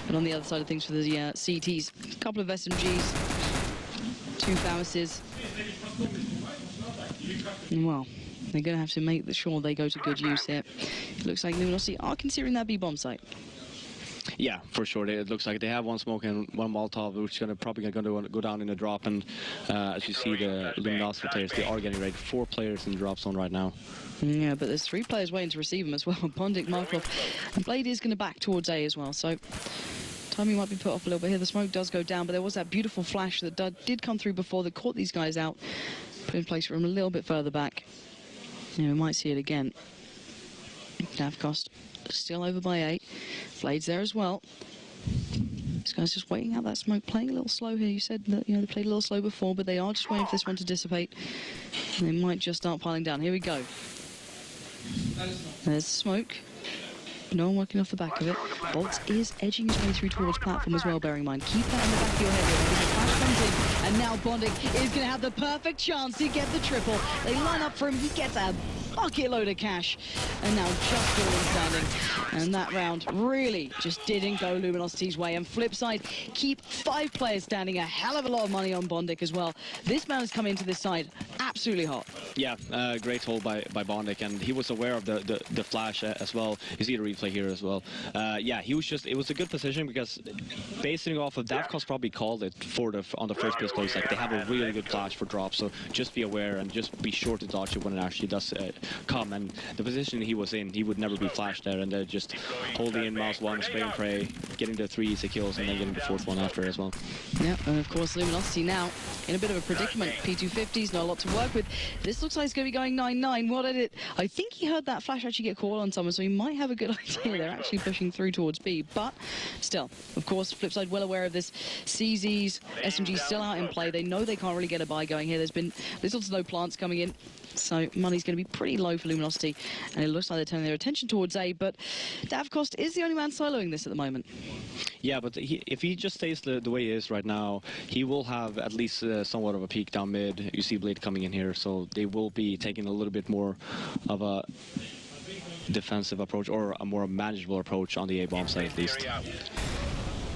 But on the other side of things for the CTs, a couple of SMGs, 2 Fausses. Well, they're going to have to make sure they go to good use here. It looks like Luminosity are considering that B-bomb site. Yeah, for sure. It looks like they have 1 smoke and 1 Molotov, which is probably going to go down in a drop. And as you see, the Luminosity players, they are getting ready. 4 players in the drop zone right now. Yeah, but there's 3 players waiting to receive them as well. Bondic, Markov, and Blade is going to back towards A as well. So timing might be put off a little bit here. The smoke does go down, but there was that beautiful flash that did come through before that caught these guys out. Put in place for them a little bit further back. Yeah, we might see it again. Davcost still over by 8. Blade's there as well. This guy's just waiting out that smoke, playing a little slow here. You said that, they played a little slow before, but they are just waiting for this one to dissipate. And they might just start piling down. Here we go. There's the smoke. No one working off the back of it. Bolts is edging his way through towards platform as well, bearing in mind. Keep that in the back of your head here, because the flash comes in, and now Bondic is going to have the perfect chance to get the triple. They line up for him. He gets a bucket load of cash, and now just falling standing. And that round really just didn't go Luminosity's way. And Flipside keep 5 players standing, a hell of a lot of money on Bondic as well. This man has come into this side absolutely hot. Yeah, great hold by Bondic, and he was aware of the flash as well. You see the replay here as well. Yeah, he was just, it was a good position, because basing off of Davcost probably called it on the first pistol. It's like they have a really good flash for drop, so just be aware and just be sure to dodge it when it actually does come. And the position he was in, he would never be flashed there, and they're just holding in mouse 1, spray and pray, getting the 3 easy kills, and then getting the 4th one after as well. Yeah, and of course Luminosity now in a bit of a predicament. P250s, not a lot to work with. This looks like it's going to be going 9-9. What did it? I think he heard that flash actually get caught on someone, so he might have a good idea. They're actually pushing through towards B, but still, of course, Flipside well aware of this. CZs, SMGs still out in play. They know they can't really get a buy going here. There's been little to no plants coming in, so money's going to be pretty pretty low for Luminosity, and it looks like they're turning their attention towards A, but Davkost is the only man soloing this at the moment. Yeah, but if he just stays the way he is right now, he will have at least somewhat of a peak down mid. You see Blade coming in here, so they will be taking a little bit more of a defensive approach, or a more manageable approach on the A-bomb side at least.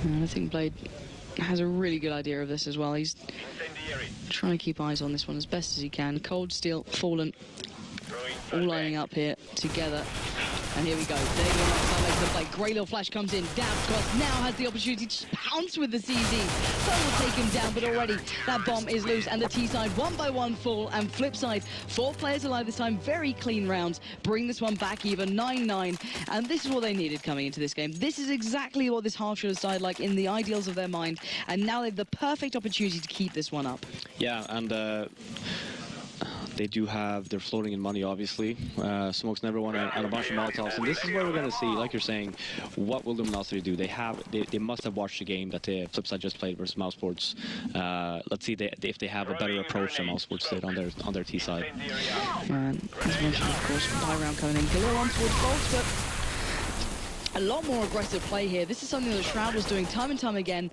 And I think Blade has a really good idea of this as well. He's trying to keep eyes on this one as best as he can. Cold, Steel, Fallen, all lining up here together. And here we go. There you go. Makes the play. Great little flash comes in. Davkost now has the opportunity to pounce with the CZ. Sun will take him down, but already that bomb is loose. And the T side, 1 by 1 full. And flip side, 4 players alive this time. Very clean rounds. Bring this one back even, 9-9. And this is what they needed coming into this game. This is exactly what this half should have started like in the ideals of their mind. And now they have the perfect opportunity to keep this one up. Yeah, and they do have, they're floating in money, obviously. Smokes never won, and a bunch of Molotovs. And this is where we're going to see, like you're saying, what will Luminosity do? They must have watched the game that the Flipside just played versus Mousesports. Let's see if they have a better approach than Mousesports did on their T side. And as mentioned, of course, high round coming in. Galore on towards Bolts, but a lot more aggressive play here. This is something that Shroud was doing time and time again.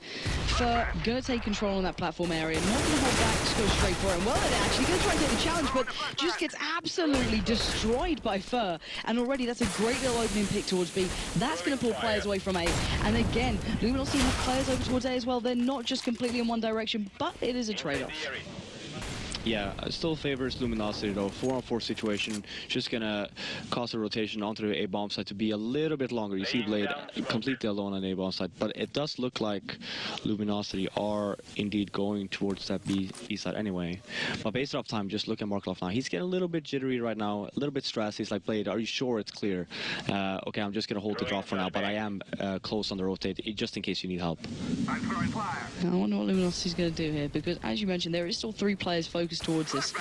Fur going to take control on that platform area, not going to hold back, just go straight for it. And well, they're actually going to try and take the challenge, but just gets absolutely destroyed by Fur. And already that's a great little opening pick towards B. That's going to pull players away from A. And again, Luminosity have players over towards A as well. They're not just completely in one direction, but it is a trade-off. Yeah, still favors Luminosity though. 4-on-4 situation, just gonna cause a rotation onto the A-bomb side to be a little bit longer. You see Blade completely alone on the A-bomb side, but it does look like Luminosity are indeed going towards that B side anyway. But based off time, just look at Markloff now. He's getting a little bit jittery right now, a little bit stressed. He's like, Blade, are you sure it's clear? Okay, I'm just gonna hold the drop for now, but I am close on the rotate, just in case you need help. I wonder what Luminosity's gonna do here, because as you mentioned, there is still 3 players focused towards this,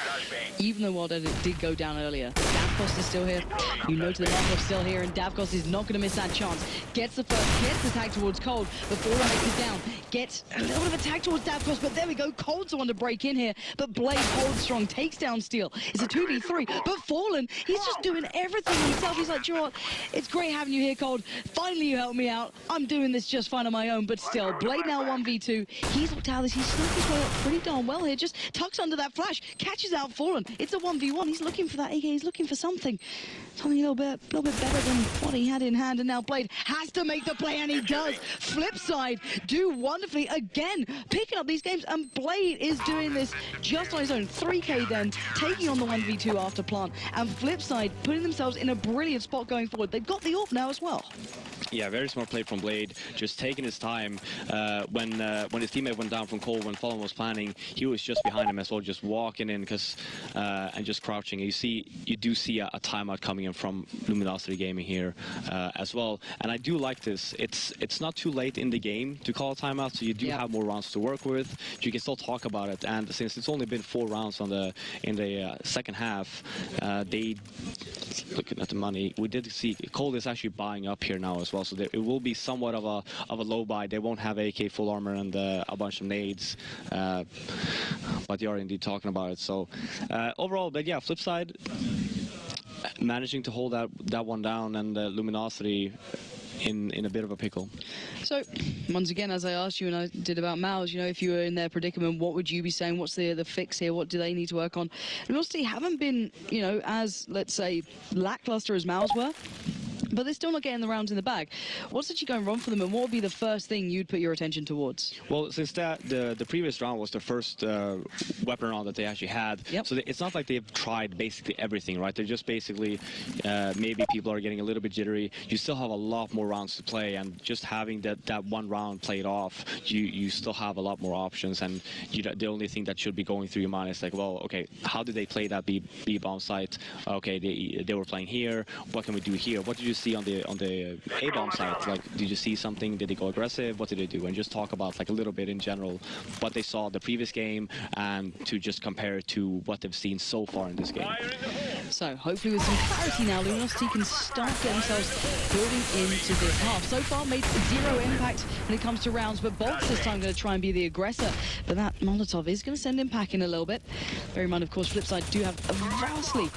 even though Wilder did go down earlier. Davkost is still here. You know to the Markloff's still here, and Davkost is not going to miss that chance. Gets the first, gets the tag towards Cold before he makes it down. Gets a little bit of a tag towards Davkost, but there we go. Cold's the one to break in here, but Blade holds strong, takes down Steel. It's a 2v3, but Fallen, he's just doing everything himself. He's like, do you know what? It's great having you here, Cold. Finally, you helped me out. I'm doing this just fine on my own, but still, Blade now 1v2. He's looked out this. He's snuck his way up pretty darn well here. Just tucks under that flash, catches out Fallen. It's a 1v1. He's looking for that AK. He's looking for something a little bit better than what he had in hand. And now Blade has to make the play, and he does. Flipside do wonderfully again, picking up these games, and Blade is doing this just on his own. 3K then, taking on the 1v2 after plant, and Flipside putting themselves in a brilliant spot going forward. They've got the AWP now as well. Yeah, very smart play from Blade, just taking his time. When his teammate went down from Cole, when Fallen was planning, he was just behind him as well, just walking in and just crouching. You do see a timeout coming in from Luminosity Gaming here as well. And I do like this. It's not too late in the game to call a timeout, so you do have more rounds to work with. You can still talk about it. And since it's only been 4 rounds in the second half, they, looking at the money, we did see Cole is actually buying up here now as well. So it will be somewhat of a low buy. They won't have AK full armor and a bunch of nades, but they are indeed talking about it. So overall, but yeah, Flipside managing to hold that one down, and Luminosity in a bit of a pickle. So once again, as I asked you and I did about Mouse, you know, if you were in their predicament, what would you be saying? What's the fix here? What do they need to work on? Luminosity haven't been, you know, as, let's say, lackluster as Mouse were, but they're still not getting the rounds in the bag. What's actually going wrong for them, and what would be the first thing you'd put your attention towards? Well, since the previous round was the first weapon round that they actually had, so it's not like they've tried basically everything, right? They're just basically, maybe people are getting a little bit jittery. You still have a lot more rounds to play, and just having that one round played off, you still have a lot more options, and the only thing that should be going through your mind is like, well, okay, how did they play that B-bomb site? Okay, they were playing here. What can we do here? What did you see on the A-bomb side? Like, did you see something? Did they go aggressive? What did they do? And just talk about like a little bit in general what they saw the previous game, and to just compare it to what they've seen so far in this game. So hopefully with some clarity now, Luminosity can start getting themselves building into this half. So far made 0 impact when it comes to rounds, but Bolts this time going to try and be the aggressor. But that Molotov is going to send him packing a little bit. Bear in mind, of course, Flipside do have a vastly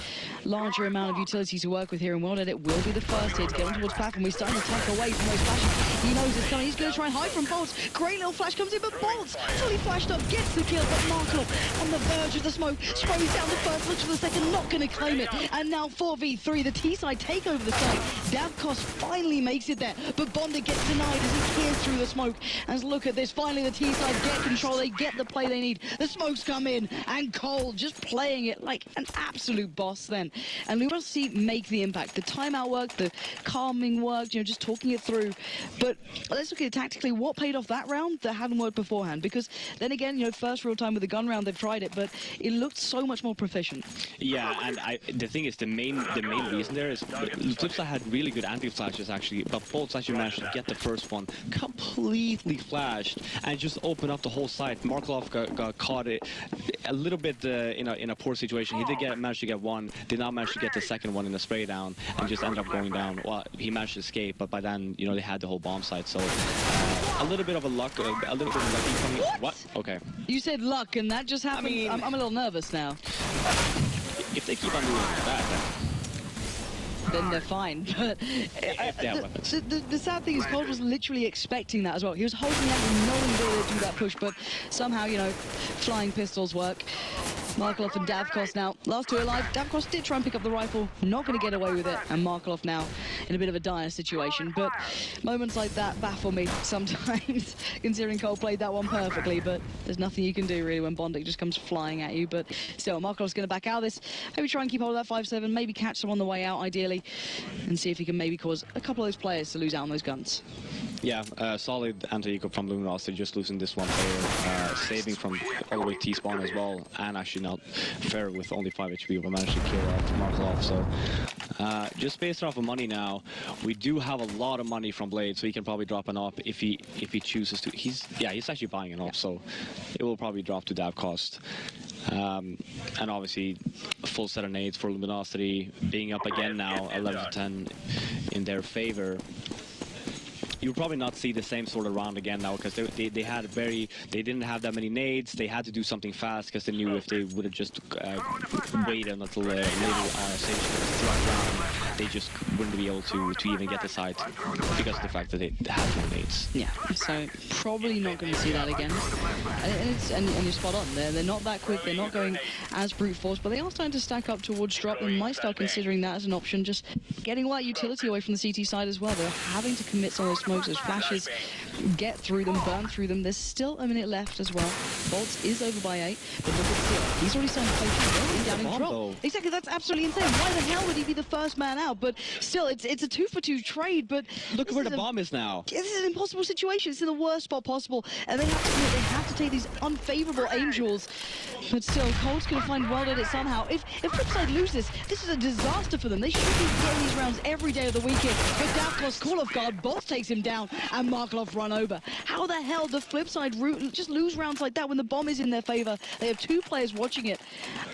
larger amount of utility to work with here, and World Edit will be the first here to get on towards platform. We're starting to tuck away from those flashes. He knows it's coming. He's going to try and hide from Bolts. Great little flash comes in, but Bolts fully flashed up, gets the kill, but Markov on the verge of the smoke, sprays down the first, looks for the second, not going to claim it. And now 4v3, the T-side take over the side. Davkos finally makes it there, but Bonder gets denied as he clears through the smoke. And look at this, finally the T-side get control, they get the play they need. The smokes come in, and Cole just playing it like an absolute boss then. And Luminosity make the impact. The timeout work, the calming work, you know, just talking it through. But let's look at it tactically, what paid off that round that hadn't worked beforehand? Because then again, you know, first real time with the gun round, they've tried it, but it looked so much more proficient. Yeah, and the thing is, the main reason there is Flipside had really good anti-flashes actually, but Bolts actually managed to get the first one completely flashed and just open up the whole site. Markov got caught it a little bit in a poor situation. He did manage to get one, did not manage to get the second one in the spray down, and just ended up going down. Well, he managed to escape, but by then, you know, they had the whole bomb site, so a little bit of a luck, a little bit of lucky coming. What? Okay. You said luck, and that just happened. I mean, I'm a little nervous now. If they keep on doing that, then they're fine. But the sad thing is, Cold was literally expecting that as well. He was holding out and knowing they would do that push, but somehow, you know, flying pistols work. Markov and Davkos now, last two alive. Davkos did try and pick up the rifle, not going to get away with it, and Markov now in a bit of a dire situation. But moments like that baffle me sometimes, considering Cole played that one perfectly, but there's nothing you can do really when Bondic just comes flying at you. But still, Markov's going to back out of this, maybe try and keep hold of that 5-7, maybe catch them on the way out ideally, and see if he can maybe cause a couple of those players to lose out on those guns. Yeah, solid anti-eco from Luminosity, just losing this one player, saving from all the way T-spawn as well, and actually not fair with only 5 HP, but managed to kill off Markov. So just based off of money now, we do have a lot of money from Blade, so he can probably drop an op if he chooses to. He's actually buying an op, so it will probably drop to that cost. And obviously a full set of nades for Luminosity, being up again now 11-10 in their favor. You'll probably not see the same sort of round again now, because they didn't have that many nades. They had to do something fast because they knew if they would have just waited until later round, they just wouldn't be able to even get the site because of the fact that they had no nades. Yeah, so probably not going to see that again. And you're spot on. They're not that quick. They're not going as brute force, but they are starting to stack up towards drop. They might start considering that as an option, just getting all that utility away from the CT side as well. They're having to commit some of those smokes, those flashes, get through them, burn through them. There's still a minute left as well. Bolts is over by 8, but look at Seal. He's already starting to play through down in drop. Exactly, that's absolutely insane. Why the hell would he be the first man out? But still, it's a 2-for-2 trade, but look where the bomb is now. This is an impossible situation. It's in the worst spot possible, and they have to take these unfavorable aim duels. But still, Cole's going to find World Edit somehow. If Flipside lose this is a disaster for them. They should be getting these rounds every day of the weekend. But Davkos call off guard, Bolts takes him down, and Markov run over. How the hell does Flipside just lose rounds like that when the bomb is in their favor? They have 2 players watching it.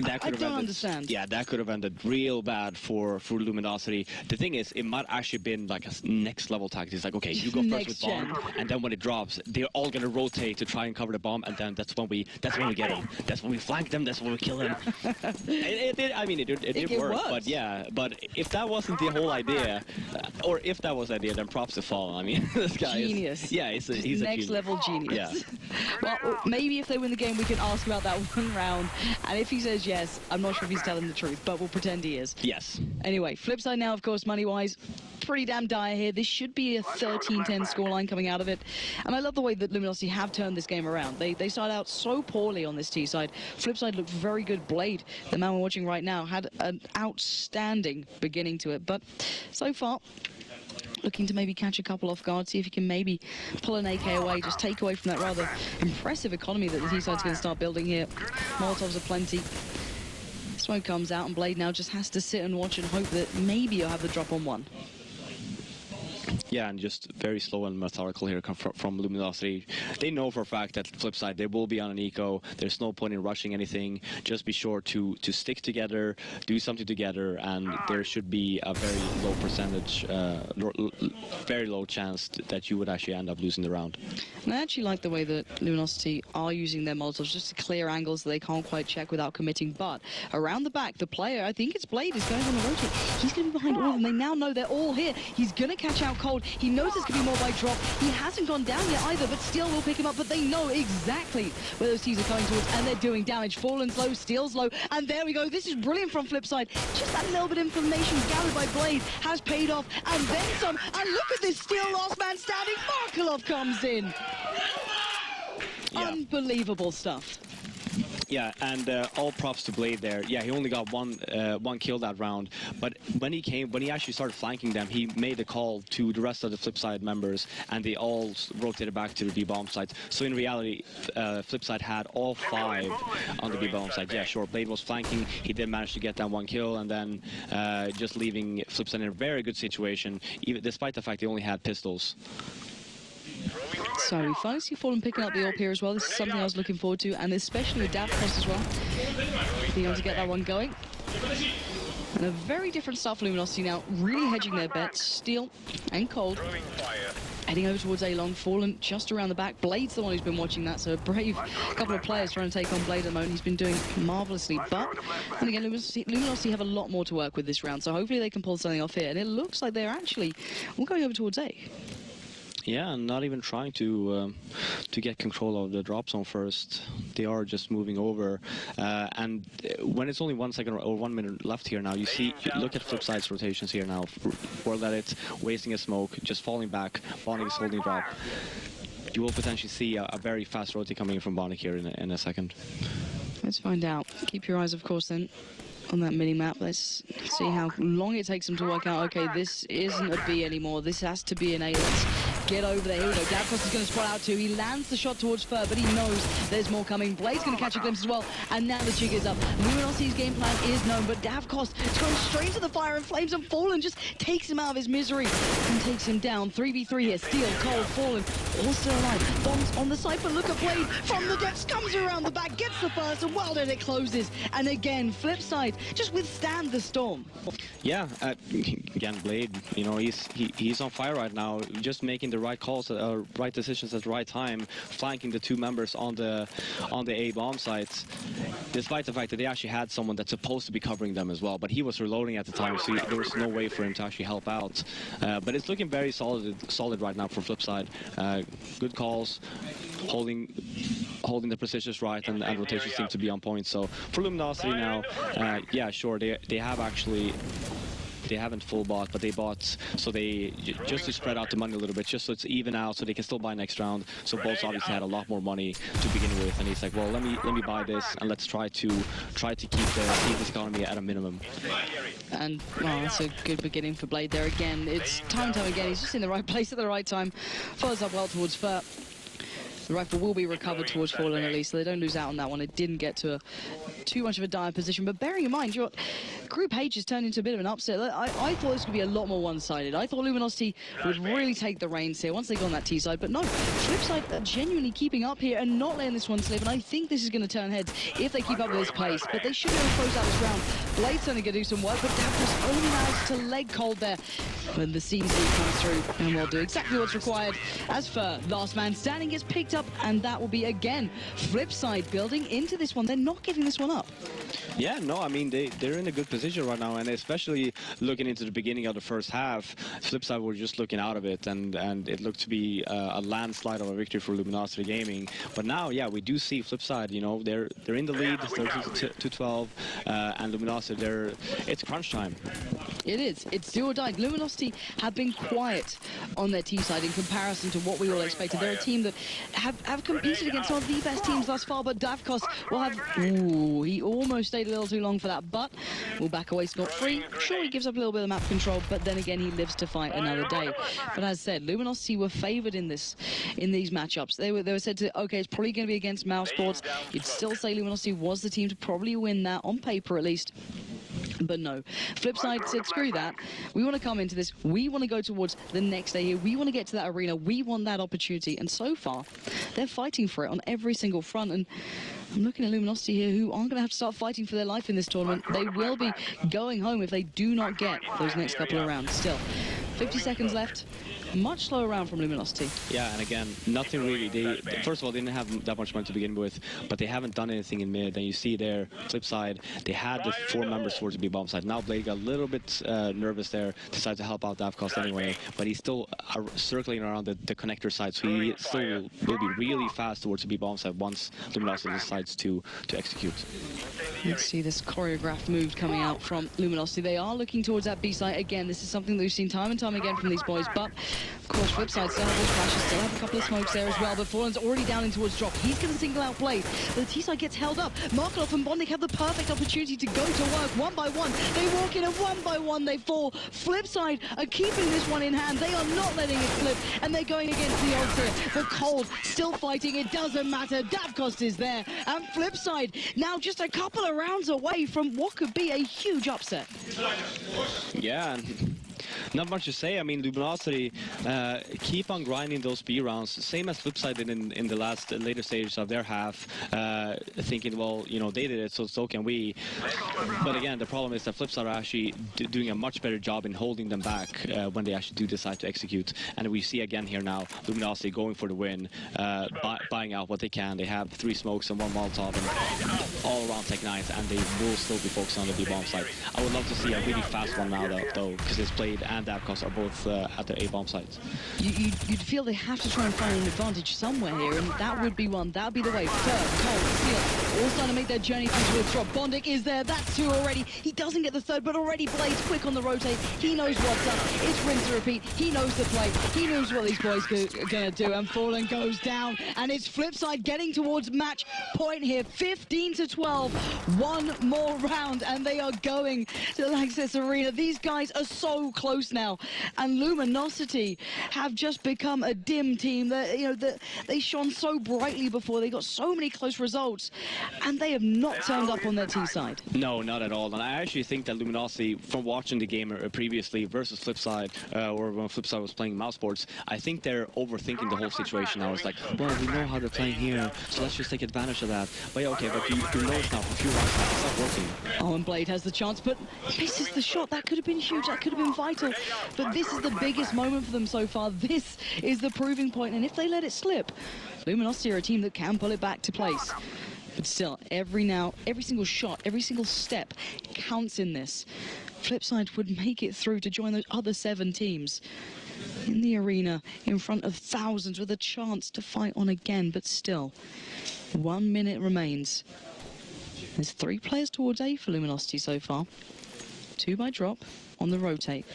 I don't understand. Yeah, that could have ended real bad for Luminosity. The thing is, it might actually been like a next level tactic. It's like, okay, you go first with bomb, and then when it drops, they're all gonna rotate to try and cover the bomb, and then that's when we get him. That's when we flank them. That's when we kill him. it did work, but yeah. But if that wasn't the whole idea, or if that was the idea, then props to Fall. I mean, this guy genius. He's a next level genius. Yeah. Well, maybe if they win the game, we can ask about that one round, and if he says yes, I'm not sure if he's telling the truth, but we'll pretend he is. Yes. Anyway, Flipside now, of course, money-wise, pretty damn dire here. This should be a 13-10 scoreline coming out of it. And I love the way that Luminosity have turned this game around. They started out so poorly on this T side. Flipside looked very good. Blade, the man we're watching right now, had an outstanding beginning to it. But so far, looking to maybe catch a couple off guard, see if he can maybe pull an AK away, just take away from that rather impressive economy that the T side's going to start building here. Molotovs are plenty. Smoke comes out, and Blade now just has to sit and watch and hope that maybe you'll have the drop on one. Yeah, and just very slow and methodical here from Luminosity. They know for a fact that Flipside, they will be on an eco. There's no point in rushing anything. Just be sure to stick together, do something together, and there should be a very low percentage, very low chance that you would actually end up losing the round. And I actually like the way that Luminosity are using their Molotovs just to clear angles that they can't quite check without committing. But around the back, the player, I think it's Blade, is going on the rotate. He's going to be behind all of them. They now know they're all here. He's going to catch out Cold. He knows there's going to be more by drop. He hasn't gone down yet either, but still will pick him up. But they know exactly where those teams are coming towards, and they're doing damage. Fallen's low, Steel's low, and there we go. This is brilliant from Flipside. Just that little bit of information gathered by Blade has paid off, and then some. And look at this Steel, last man standing. Markelov comes in. Yeah. Unbelievable stuff. Yeah, and all props to Blade there. Yeah, he only got one kill that round, but when he actually started flanking them, he made a call to the rest of the Flipside members, and they all rotated back to the B-bomb sites. So in reality, Flipside had all 5 on the B-bomb site. Yeah, sure, Blade was flanking. He did manage to get that 1 kill, and then just leaving Flipside in a very good situation, even despite the fact they only had pistols. So we finally see Fallen picking up the AWP here as well. This is something I was looking forward to, and especially with Davcost as well, being able to get that one going. And a very different start for Luminosity now, really hedging their bets. Steel and Cold heading over towards A-Long. Fallen just around the back. Blade's the one who's been watching that, so a brave couple of players trying to take on Blade at the moment. He's been doing marvellously, but and again, Luminosity have a lot more to work with this round, so hopefully they can pull something off here. And it looks like they're actually all going over towards A. Yeah, and not even trying to get control of the drop zone first. They are just moving over, and when it's only 1 second or 1 minute left here now, you see, look at Flipside's rotations here now. Whirl at it, wasting a smoke, just falling back. Bonic is holding drop. You will potentially see a very fast rotate coming in from Bonic here in a second. Let's find out. Keep your eyes, of course, then on that mini-map. Let's see how long it takes them to work out, okay, this isn't a B anymore. This has to be an A. Let's get over there. Here we go. Davcost is going to spot out too. He lands the shot towards Fur, but he knows there's more coming. Blade's going to catch a glimpse as well, and now the jig is up. Luminosity's game plan is known, but Davcost is going straight into the fire and flames, and Fallen just takes him out of his misery and takes him down. 3v3 here. Steel, Cold, Fallen, all still alive. Bombs on the side, but look at Blade from the depths, comes around the back, gets the first, and well then it closes. And again, Flipside just withstand the storm. Yeah, again, Blade, you know, he's on fire right now, just making the right calls, right decisions at the right time, flanking the 2 members on the A bomb sites, despite the fact that they actually had someone that's supposed to be covering them as well, but he was reloading at the time, so there was no way for him to actually help out. But it's looking very solid right now for Flipside. Good calls, holding the precisions right, and rotations seem to be on point. So for Luminosity now, yeah, sure, they have actually. They haven't full bought, but they bought, so they just to spread out the money a little bit, just so it's even out, so they can still buy next round. So Bolts obviously had a lot more money to begin with, and he's like, well, let me buy this, and let's try to keep this economy at a minimum. And well, that's a good beginning for Blade there again. It's time and time again. He's just in the right place at the right time. Follows up well towards Fur. The rifle will be recovered towards Fallen at least, so they don't lose out on that one. It didn't get to too much of a dire position, but bearing in mind, Group H has turned into a bit of an upset. I thought this would be a lot more one-sided. I thought Luminosity would really take the reins here once they got on that T side, but no, Flipside are genuinely keeping up here and not letting this one slip, and I think this is going to turn heads if they keep up with this pace, but they should be able to close out this round. Blade's only going to do some work, but Davcost only managed to leg Cold there when the CZ comes through, and will do exactly what's required. As for last man standing gets picked up, and that will be again Flipside building into this one. They're not giving this one up. Yeah, no, I mean, they're in a good position right now, and especially looking into the beginning of the first half, Flipside were just looking out of it, and it looked to be a landslide of a victory for Luminosity Gaming. But now, yeah, we do see Flipside, you know, they're in the lead, 13-12, and Luminosity, it's crunch time. It is. It's do or die. Luminosity have been quiet on their T side in comparison to what we all expected. They're a team that have competed against some of the best teams thus far, but Davcost will have... Ooh, he almost stayed a little too long for that, but will back away scot-free. Sure, he gives up a little bit of map control, but then again, he lives to fight another day. But as said, Luminosity were favored in these matchups. They were said to, okay, it's probably going to be against Mouse Sports. You'd still say Luminosity was the team to probably win that, on paper at least. But no, Flipside said, screw that. We want to come into this. We want to go towards the next day here. We want to get to that arena. We want that opportunity. And so far, they're fighting for it on every single front. And I'm looking at Luminosity here, who aren't going to have to start fighting for their life in this tournament. They will be going home if they do not get those next couple of rounds. Still, 50 seconds left. Much slower round from Luminosity. Yeah, and again, nothing really. First of all, they didn't have that much money to begin with, but they haven't done anything in mid. And you see there, flip side, they had the 4 members towards the B bomb side. Now Blade got a little bit nervous there, decided to help out Davcost anyway, but he's still circling around the connector side, so he still will be really fast towards the B bomb side once Luminosity decides to execute. Let's see this choreographed move coming out from Luminosity. They are looking towards that B side. Again, this is something that we've seen time and time again from these boys, but of course, Flipside still have those flashes, still have a couple of smokes there as well, but Fallen's already down in towards drop. He's going to single out Blade, but the T-side gets held up. Markelov and Bondik have the perfect opportunity to go to work one by one. They walk in and one by one they fall. Flipside are keeping this one in hand. They are not letting it slip, and they're going against the odds here. But Cold still fighting. It doesn't matter. Davcost is there, and Flipside now just a couple of rounds away from what could be a huge upset. Yeah. Not much to say. I mean, Luminosity keep on grinding those B rounds, same as Flipside did in the later stages of their half, thinking, well, you know, they did it, so can we. But again, the problem is that Flipside are actually doing a much better job in holding them back when they actually do decide to execute. And we see again here now, Luminosity going for the win, buying out what they can. They have 3 smokes and 1 Molotov and all around Tech 9s, and they will still be focusing on the B bomb side. I would love to see a really fast one now, though, because it's Blade and Davcost are both at the A-bomb sites. You'd feel they have to try and find an advantage somewhere here, and that would be one. That would be the way. Third, Cold, Seal, all starting to make their journey through towards drop. Bondik is there. That's 2 already. He doesn't get the 3rd, but already Blade's quick on the rotate. He knows what's up. It's rinse and repeat. He knows the play. He knows what these boys are going to do, and Fallen goes down, and it's Flipside getting towards match point here. 15-12. 1 more round, and they are going to the Lanxess Arena. These guys are so close now, and Luminosity have just become a dim team. They shone so brightly before. They got so many close results, and they have not turned up on their T side. No, not at all. And I actually think that Luminosity, from watching the game previously versus Flipside, or when Flipside was playing mouse sports, I think they're overthinking the whole situation now. It's like, well, we know how they're playing here, so let's just take advantage of that. But yeah, okay, but you know it's now for a few rounds now. It's not working. Oh, and Blade has the chance, but misses the shot. That could have been huge. That could have been vital. But this is the biggest moment for them so far. This is the proving point, and if they let it slip, Luminosity are a team that can pull it back to place. But still, every single shot, every single step counts in this. Flipside would make it through to join those other 7 teams in the arena in front of thousands with a chance to fight on again, but still, 1 minute remains. There's 3 players towards A for Luminosity so far. 2 by drop on the rotate.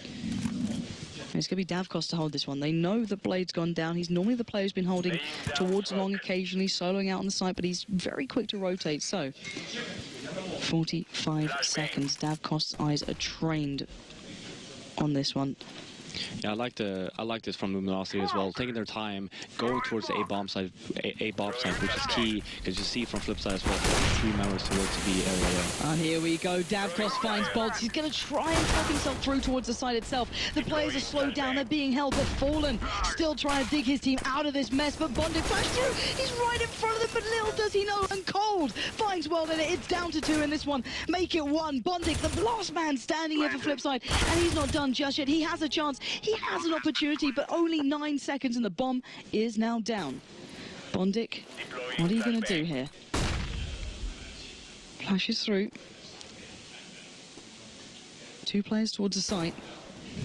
It's going to be Davcost to hold this one. They know that Blade's gone down. He's normally the player who's been holding towards long occasionally, soloing out on the side, but he's very quick to rotate. So, 45 seconds. Davcost's eyes are trained on this one. Yeah, I like this from Luminosity as well, taking their time, going towards the A-bomb side, which is key, because you see from Flipside as well, 3 members towards the B area. And here we go, Davcost finds bolts. He's going to try and tuck himself through towards the side itself. The players are slowed down, they're being held, but Fallen still trying to dig his team out of this mess, but Bondik flashed through. He's right in front of them, but little does he know, and Cold finds well in it. It's down to 2 in this one. Make it 1. Bondik, the last man standing here for Flipside, and he's not done just yet. He has a chance. He has an opportunity, but only 9 seconds, and the bomb is now down. Bondik, what are you going to do here? Flashes through. 2 players towards the site.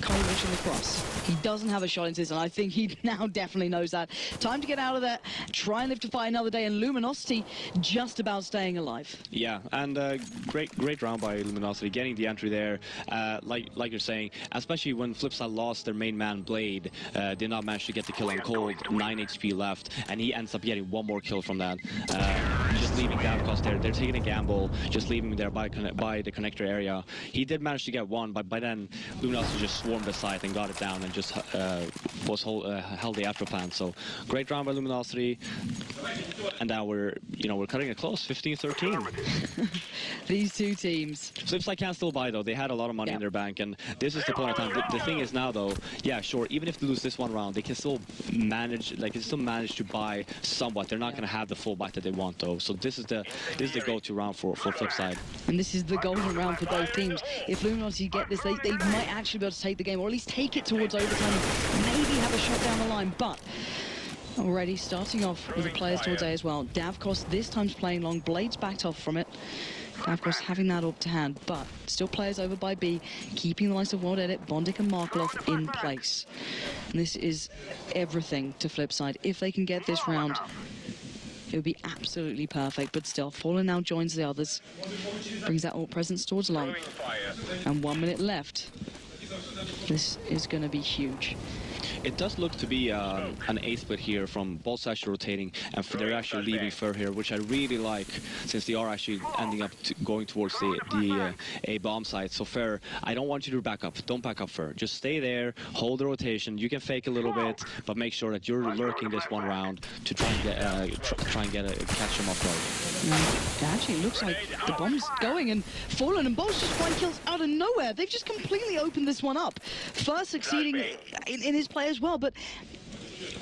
Cologne reaching across. He doesn't have a shot into this, and I think he now definitely knows that. Time to get out of there, try and live to fight another day, and Luminosity just about staying alive. Yeah, and great round by Luminosity, getting the entry there, like you're saying, especially when Flipside lost their main man, Blade, did not manage to get the kill on Cold, 9 HP left, and he ends up getting 1 more kill from that. just leaving Davkos there. They're taking a gamble, just leaving him there by the connector area. He did manage to get one, but by then Luminosity just swarmed the site and got it down and just held the after plan. So great round by Luminosity, and now we're cutting it close, 15-13. These two teams. Flipside can still buy though. They had a lot of money in their bank, and this is the point of time. The thing is now though, yeah, sure. Even if they lose this one round, they can still manage. They can still manage to buy somewhat. They're not going to have the full buy that they want though. So this is the go-to round for Flipside. And this is the golden round for both teams. If Luminosity get this, they might actually be able to take the game, or at least take it towards overtime, maybe have a shot down the line. But already starting off with the players towards A as well. Davkos this time's playing long. Blades backed off from it. Davkos having that up to hand, but still players over by B, keeping the likes of World Edit, Bondic and Markelov in place. And this is everything to Flipside. If they can get this round, it would be absolutely perfect, but still, Fallen now joins the others. Brings that ult presence towards long. And 1 minute left. This is going to be huge. It does look to be an A split here from both sides rotating, and they're actually leaving Fur here, which I really like, since they are actually ending up going towards the A bomb site. So Fur, I don't want you to back up. Don't back up, Fur. Just stay there, hold the rotation. You can fake a little bit, but make sure that you're lurking this one round to try and catch them off guard. It actually looks like the bomb's going, and Fallen and Bolts just find kills out of nowhere. They've just completely opened this one up. Fur succeeding in his play as well, but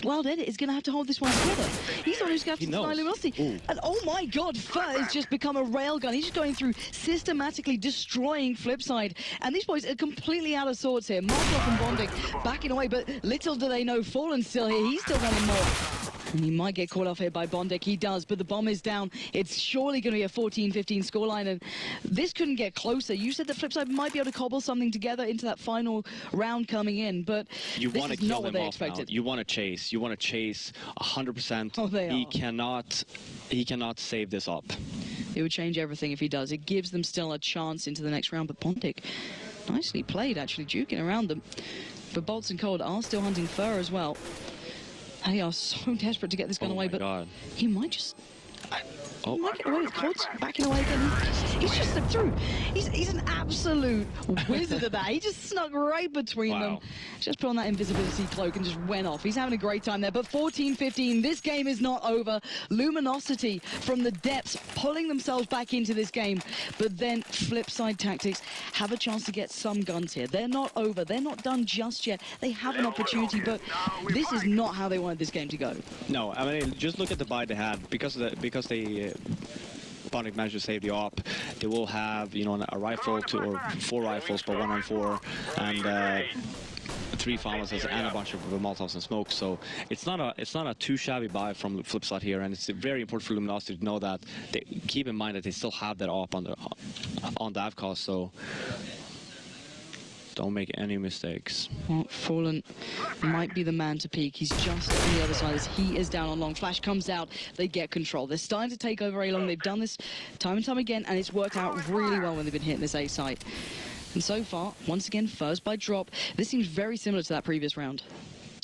Wild Edit is going to have to hold this one together. He's the one who's going to have to deny Luminosity. And oh my god, Fur has just become a railgun. He's just going through, systematically destroying Flipside. And these boys are completely out of sorts here. Markov and Bondic backing away, but little do they know Fallen's still here. He's still running more. And he might get caught off here by Bondic. He does, but the bomb is down. It's surely going to be a 14-15 scoreline, and this couldn't get closer. You said that Flipside might be able to cobble something together into that final round coming in, but you want to kill them off now. expected. You want to chase. You want to chase 100%. Oh, they He cannot save this up. It would change everything if he does. It gives them still a chance into the next round, but Bondic, nicely played, actually, juking around them. But Bolts and Cold are still hunting Fur as well. They are so desperate to get this gun away, but God. He might just... He might get away with Cold's backing away again. He's just slipped through. He's an absolute wizard of that. He just snuck right between them. Just put on that invisibility cloak and just went off. He's having a great time there. But 14-15, this game is not over. Luminosity from the depths pulling themselves back into this game. But then Flipside Tactics have a chance to get some guns here. They're not over. They're not done just yet. They have an opportunity, but this is not how they wanted this game to go. No, I mean, just look at the buy they had. Because they Bondic managed to save the op, they will have, you know, a rifle or 4 rifles, but 1 on 4, and 3 pharmacists and a bunch of Molotovs and smoke. So it's not a too shabby buy from the Flipside here, and it's very important for Luminosity to know that. They keep in mind that they still have that op on Davkos, so don't make any mistakes. Well, Fallen might be the man to peak. He's just on the other side as he is down on long. Flash comes out, they get control. They're starting to take over A long. They've done this time and time again, and it's worked out really well when they've been hitting this A site. And so far, once again, first by drop. This seems very similar to that previous round.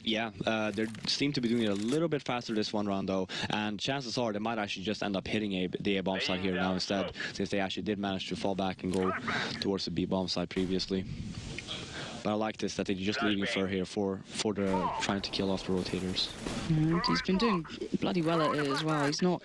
Yeah, they seem to be doing it a little bit faster this one round though, and chances are they might actually just end up hitting the A bomb side here now instead, since they actually did manage to fall back and go towards the B bomb side previously. But I like this, that they're just leaving Fur here for the trying to kill off the rotators. And he's been doing bloody well at it as well. He's not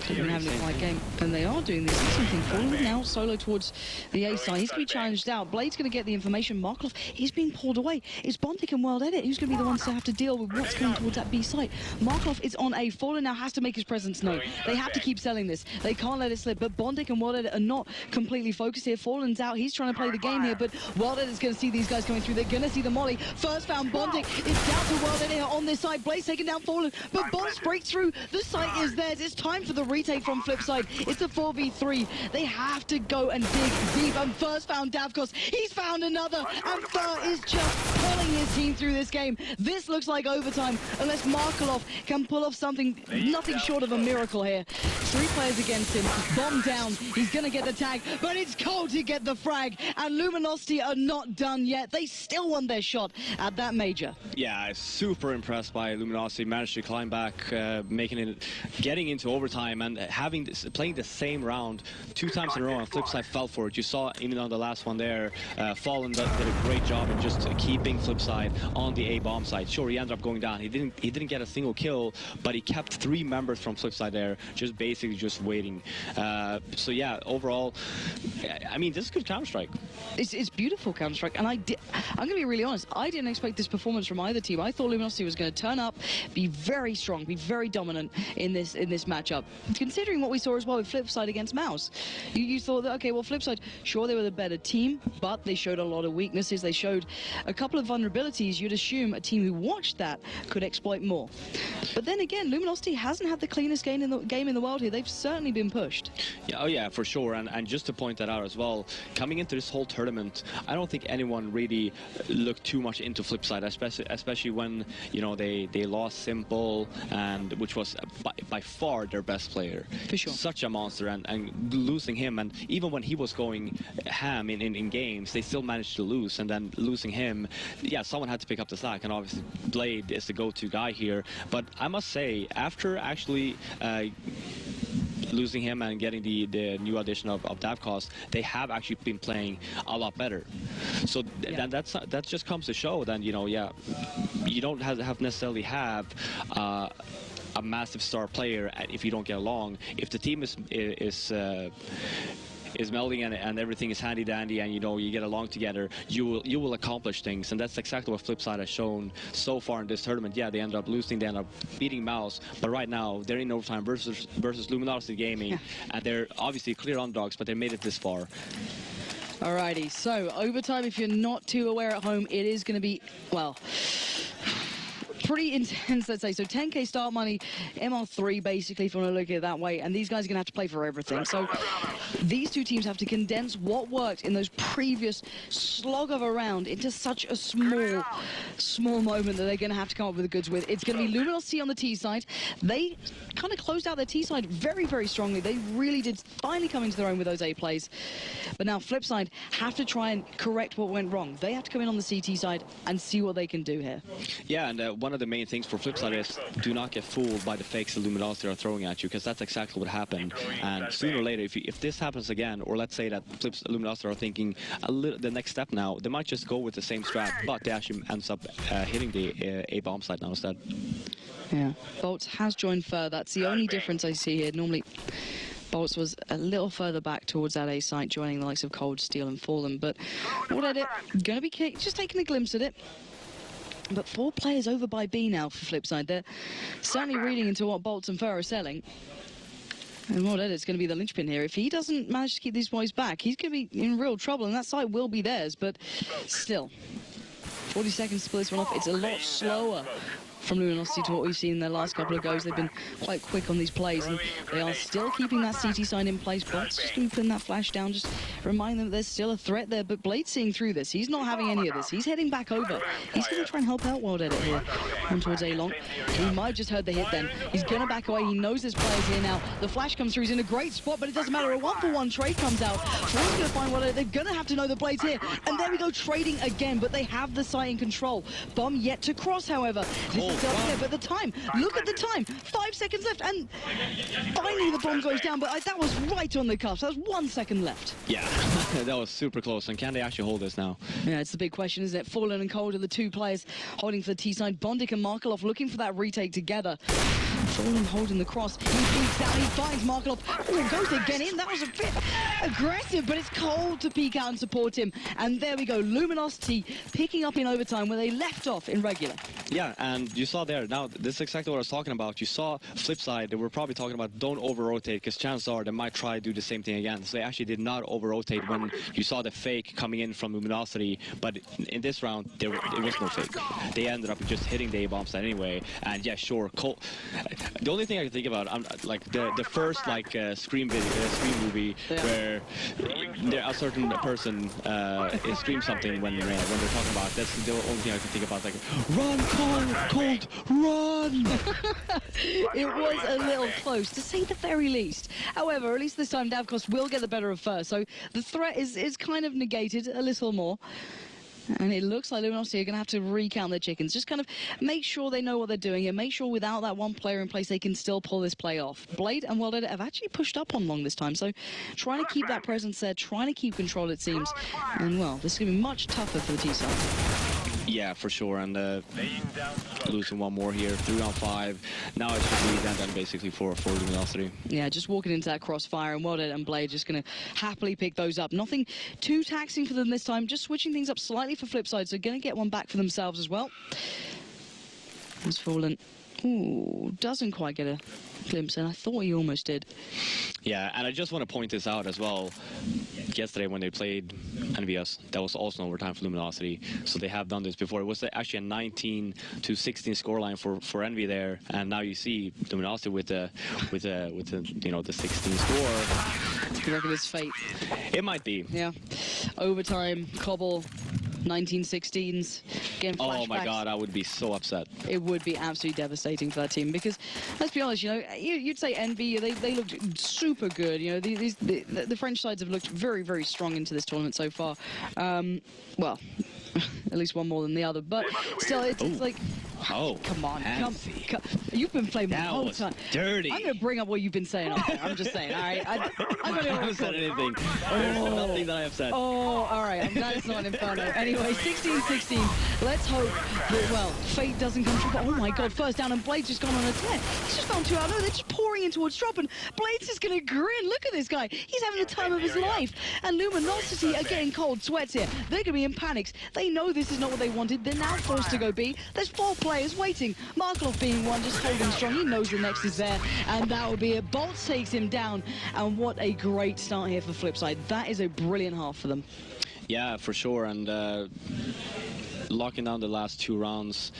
been having a quiet game. And they are doing this. Something Fallen now solo towards the A side. He's going to be challenged out. Blade's going to get the information. Markov is being pulled away. It's Bondic and World Edit who's going to be the ones to have to deal with what's going towards that B site. Markov is on A. Fallen now has to make his presence known. They have to keep selling this. They can't let it slip. But Bondic and World Edit are not completely focused here. Fallen's out. He's trying to play the game here. But World Edit's going to see these guys coming through. They're going to see the molly. First found Bondic is down to World Edit on this side. Blaze taking down Fallen. But Bolts break through. The site is theirs. It's time for the retake from Flipside. It's a 4v3. They have to go and dig deep. And first found Davkos. He's found another. And Fur is just pulling his team through this game. This looks like overtime unless Markelov can pull off something, nothing short of a miracle here. 3 players against him. Bomb down. He's going to get the tag. But it's Cold to get the frag. And Luminosity are not done yet. They still won their shot at that major. Yeah, super impressed by Luminosity. Managed to climb back, getting into overtime and playing the same round 2 times in a row. And Flipside fell for it. You saw even on the last one there, Fallen did a great job in just keeping Flipside on the A bomb side. Sure, he ended up going down. He didn't get a single kill, but he kept 3 members from Flipside there, just basically just waiting. So yeah, overall, I mean, this is good Counter-Strike. It's beautiful Counter-Strike, and I'm going to be really honest, I didn't expect this performance from either team. I thought Luminosity was going to turn up, be very strong, be very dominant in this matchup. Considering what we saw as well with Flipside against Mouse, you thought that, okay, well, Flipside, sure, they were the better team, but they showed a lot of weaknesses. They showed a couple of vulnerabilities you'd assume a team who watched that could exploit more. But then again, Luminosity hasn't had the cleanest game in the world here. They've certainly been pushed. Yeah, oh yeah, for sure. And just to point that out as well, coming into this whole tournament, I don't think anyone really looked too much into Flipside, especially when, you know, they lost Simple, and which was by far their best player. For sure. Such a monster, and losing him, and even when he was going ham in games, they still managed to lose, and then losing him, yeah, someone had to pick up the slack, and obviously Blade is the go-to guy here. But I must say, after actually losing him and getting the new addition of Davkos, they have actually been playing a lot better. So that just comes to show that, you know, yeah, you don't have necessarily have a massive star player if you don't get along. If the team is melding and everything is handy dandy, and you know you get along together, you will accomplish things, and that's exactly what Flipside has shown so far in this tournament. Yeah, they ended up losing, they ended up beating Mouse, but right now they're in overtime versus Luminosity Gaming, and they're obviously clear underdogs, but they made it this far. Alrighty, so overtime, if you're not too aware at home, it is going to be, well, pretty intense, let's say. So 10k start money, MR3 basically, if you want to look at it that way, and these guys are going to have to play for everything. So these two teams have to condense what worked in those previous slog of a round into such a small moment that they're going to have to come up with the goods with. It's going to be Luminosity on the T side. They kind of closed out their T side very, very strongly. They really did finally come into their own with those A plays. But now Flipside have to try and correct what went wrong. They have to come in on the CT side and see what they can do here. Yeah, and one of the main things for Flipside is do not get fooled by the fakes that Luminosity are throwing at you, because that's exactly what happened. And sooner or later, if this happens again, or let's say that Luminosity are thinking the next step now, they might just go with the same strat, but they actually ends up hitting the A bomb site now instead. Yeah, Bolts has joined further. That's the only difference I see here. Normally, Bolts was a little further back towards that A site, joining the likes of Cold Steel and Fallen. But what at it, gonna be just taking a glimpse at it. But 4 players over by B now for Flipside. They're certainly reading into what Bolts and Fur are selling. And what it's going to be the linchpin here. If he doesn't manage to keep these boys back, he's going to be in real trouble, and that side will be theirs. But still, 40 seconds to pull this one off. It's a lot slower from Luminosity to what we've seen in their last couple of goes. They've been quite quick on these plays, and they are still keeping that CT side in place. Bolt's just going to be putting that flash down, just remind them that there's still a threat there. But Blade's seeing through this. He's not having any of this. He's heading back over. He's going to try and help out Wild Edit here on towards A-Long. He might have just heard the hit then. He's going to back away. He knows this player's here now. The flash comes through. He's in a great spot, but it doesn't matter. A 1-for-1 trade comes out. Front's going to find Wild Edit. They're going to have to know the Blade's here. And there we go, trading again, but they have the site in control. Bomb yet to cross, however. This is there, but the time, look at the time, 5 seconds left, and finally the bomb goes down, but that was right on the cusp. That was 1 second left. Yeah, that was super close, and can they actually hold this now? Yeah, it's the big question, isn't it? Fallen and Cold are the 2 players holding for the T side. Bondik and Markelov looking for that retake together. Fallen holding the cross. He beats down, he finds Markelov. Oh, goes again in. That was a bit aggressive, but it's Cold to peek out and support him. And there we go, Luminosity picking up in overtime where they left off in regular. Yeah, and you saw there, now this is exactly what I was talking about. You saw Flipside, they were probably talking about don't over-rotate, because chances are they might try to do the same thing again. So they actually did not over-rotate when you saw the fake coming in from Luminosity, but in this round, it was no fake. They ended up just hitting the A-bomb side anyway, and yeah, sure, the only thing I can think about, like the first Scream movie where a certain person screams something when they're talking about. That's the only thing I can think about. Like, run, Cold, run! It was a little close, to say the very least. However, at least this time Davkos will get the better of Fur, so the threat is kind of negated a little more. And it looks like Luminosity are going to have to recount their chickens. Just kind of make sure they know what they're doing and make sure without that one player in place, they can still pull this play off. Blade and Welded have actually pushed up on Long this time. So trying to keep that presence there, trying to keep control, it seems. And, well, this is going to be much tougher for the T-side. Yeah, for sure. And losing one more here, 3 on 5. Now it should be then basically for Luminosity. Yeah, just walking into that crossfire, and Welded and Blade just going to happily pick those up. Nothing too taxing for them this time, just switching things up slightly for Flipside, so going to get one back for themselves as well. He's fallen. Ooh, doesn't quite get a glimpse, and I thought he almost did. Yeah, and I just want to point this out as well. Yesterday when they played NVS, that was also an overtime for Luminosity, so they have done this before. It was actually a 19-16 scoreline for Envy there, and now you see Luminosity with the you know, the 16 score. You reckon it's fate? It might be. Yeah, overtime, Cobble. 1916s, getting flashbacks. Oh my god, I would be so upset. It would be absolutely devastating for that team because, let's be honest, you know, you'd say Envy, they looked super good. You know, the French sides have looked very, very strong into this tournament so far. Well, at least one more than the other, but still, it's like, oh, come on, come. You've been playing the whole time. Dirty. I'm going to bring up what you've been saying up there. I'm just saying, all right? I haven't said anything. There's nothing that I have said. Oh, all right. I'm glad it's not an Inferno. Anyway, 16-16. Let's hope that, well, fate doesn't come true. But, oh, my God, first down, and Blade's just gone on a tear. He's just gone 2 out. No, they're just pouring in towards drop, and Blade's just going to grin. Look at this guy. He's having the time of his life. And Luminosity are getting cold sweats here. They're going to be in panics. They know this is not what they wanted. They're now forced to go B. There's 4 players waiting. Markov being one, just holding strong. He knows the next is there, and that will be it. Bolts takes him down, and what a great start here for Flipside. That is a brilliant half for them. Yeah, for sure, and locking down the last 2 rounds.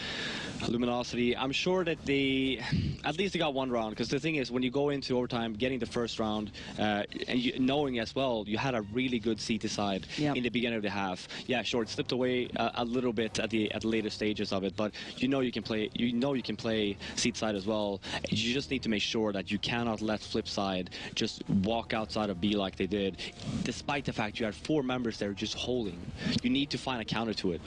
Luminosity, I'm sure that at least they got 1 round, because the thing is, when you go into overtime, getting the first round, and knowing as well, you had a really good CT side in the beginning of the half. Yeah, sure, it slipped away a little bit at the later stages of it, but you know you can play CT side as well. You just need to make sure that you cannot let Flipside just walk outside of B like they did, despite the fact you had 4 members there just holding. You need to find a counter to it.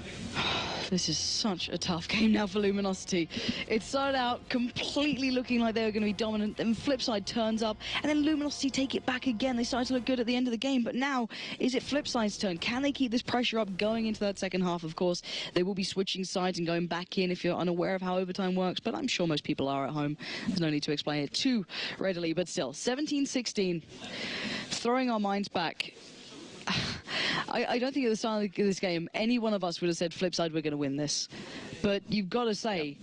This is such a tough game now for Luminosity. It started out completely looking like they were going to be dominant, then Flipside turns up, and then Luminosity take it back again. They started to look good at the end of the game, but now, is it Flipside's turn? Can they keep this pressure up going into that second half? Of course, they will be switching sides and going back in if you're unaware of how overtime works, but I'm sure most people are at home. There's no need to explain it too readily, but still, 17-16, throwing our minds back. I don't think at the start of this game, any one of us would have said Flipside we're going to win this. But you've got to say,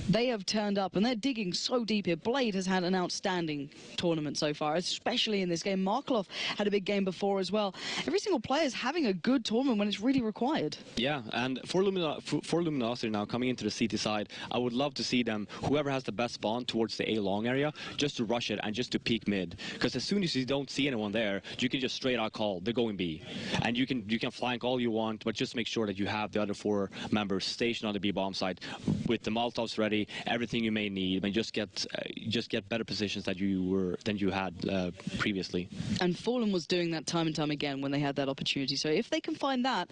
they have turned up, and they're digging so deep here. Blade has had an outstanding tournament so far, especially in this game. Markov had a big game before as well. Every single player is having a good tournament when it's really required. Yeah, and for Luminosity now, coming into the CT side, I would love to see them, whoever has the best spawn towards the A long area, just to rush it and just to peek mid. Because as soon as you don't see anyone there, you can just straight out call, they're going B. And you can flank all you want, but just make sure that you have the other 4 members stationed on the B bomb side with the Molotovs ready, everything you may need, and just get better positions than you had previously. And Fallen was doing that time and time again when they had that opportunity. So if they can find that,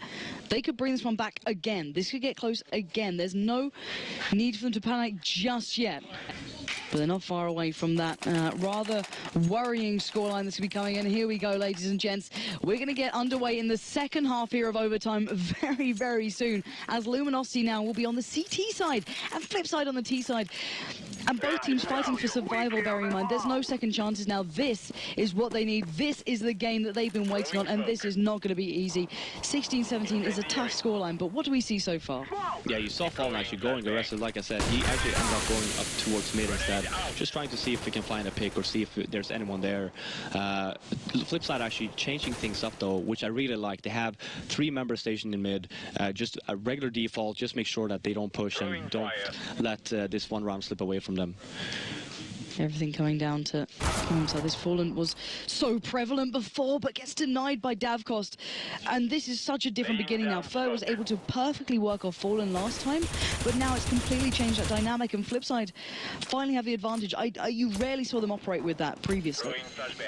they could bring this one back again. This could get close again. There's no need for them to panic just yet. But they're not far away from that rather worrying scoreline that's going to be coming in. Here we go, ladies and gents. We're going to get underway in the second half here of overtime very, very soon, as Luminosity now will be on the CT side and Flipside on the T side. And both teams fighting for survival, bearing in mind there's no second chances now. This is what they need. This is the game that they've been waiting on, and this is not going to be easy. 16-17 is a tough scoreline, but what do we see so far? Yeah, you saw Fallen actually going aggressive. Like I said, he actually ended up going up towards mid instead, just trying to see if we can find a pick or see if there's anyone there. Flipside actually changing things up though, which I really like. They have 3 members stationed in mid, just a regular default. Just make sure that they don't push and don't let this 1 round slip away from them. Everything coming down to this Fallen was so prevalent before, but gets denied by Davkost. And this is such a different beginning now. Fer was able to perfectly work off Fallen last time, but now it's completely changed that dynamic. And Flipside finally have the advantage. You rarely saw them operate with that previously.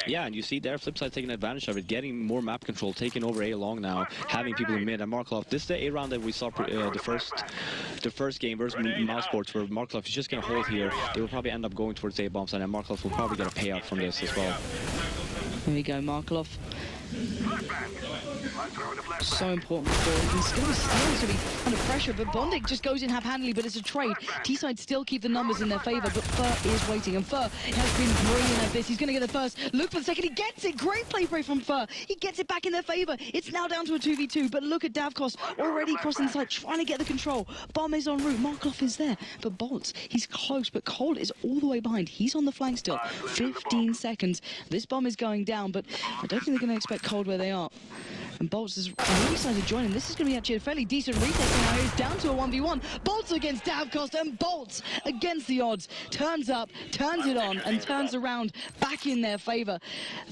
Yeah, and you see there, Flipside taking advantage of it, getting more map control, taking over A long now, having people in mid. And Markov, this is the A round that we saw the first game versus Mousesports, where Markov is just going to hold here. They will probably end up going towards A bomb side, and Markov will probably get a payout from this as well. Here we go, Markov. So important for he's going to be under pressure, but Bondic just goes in half-handedly, but it's a trade. T-side still keep the numbers in their favor, but Fer is waiting, and Fer has been brilliant at this. He's going to get the first, look for the second, he gets it. Great play from Fer. He gets it back in their favor. It's now down to a 2v2, but look at Davkost already crossing the side, trying to get the control. Bomb is en route, Markov is there, but Bolts, he's close, but Cold is all the way behind. He's on the flank still, 15 seconds. This bomb is going down, but I don't think they're going to expect Cold where they are. And Bolts is really starting to join him. This is going to be actually a fairly decent retake now. He's down to a 1v1. Bolts against Davkost, and Bolts against the odds. Turns up, turns it on, and turns around back in their favor.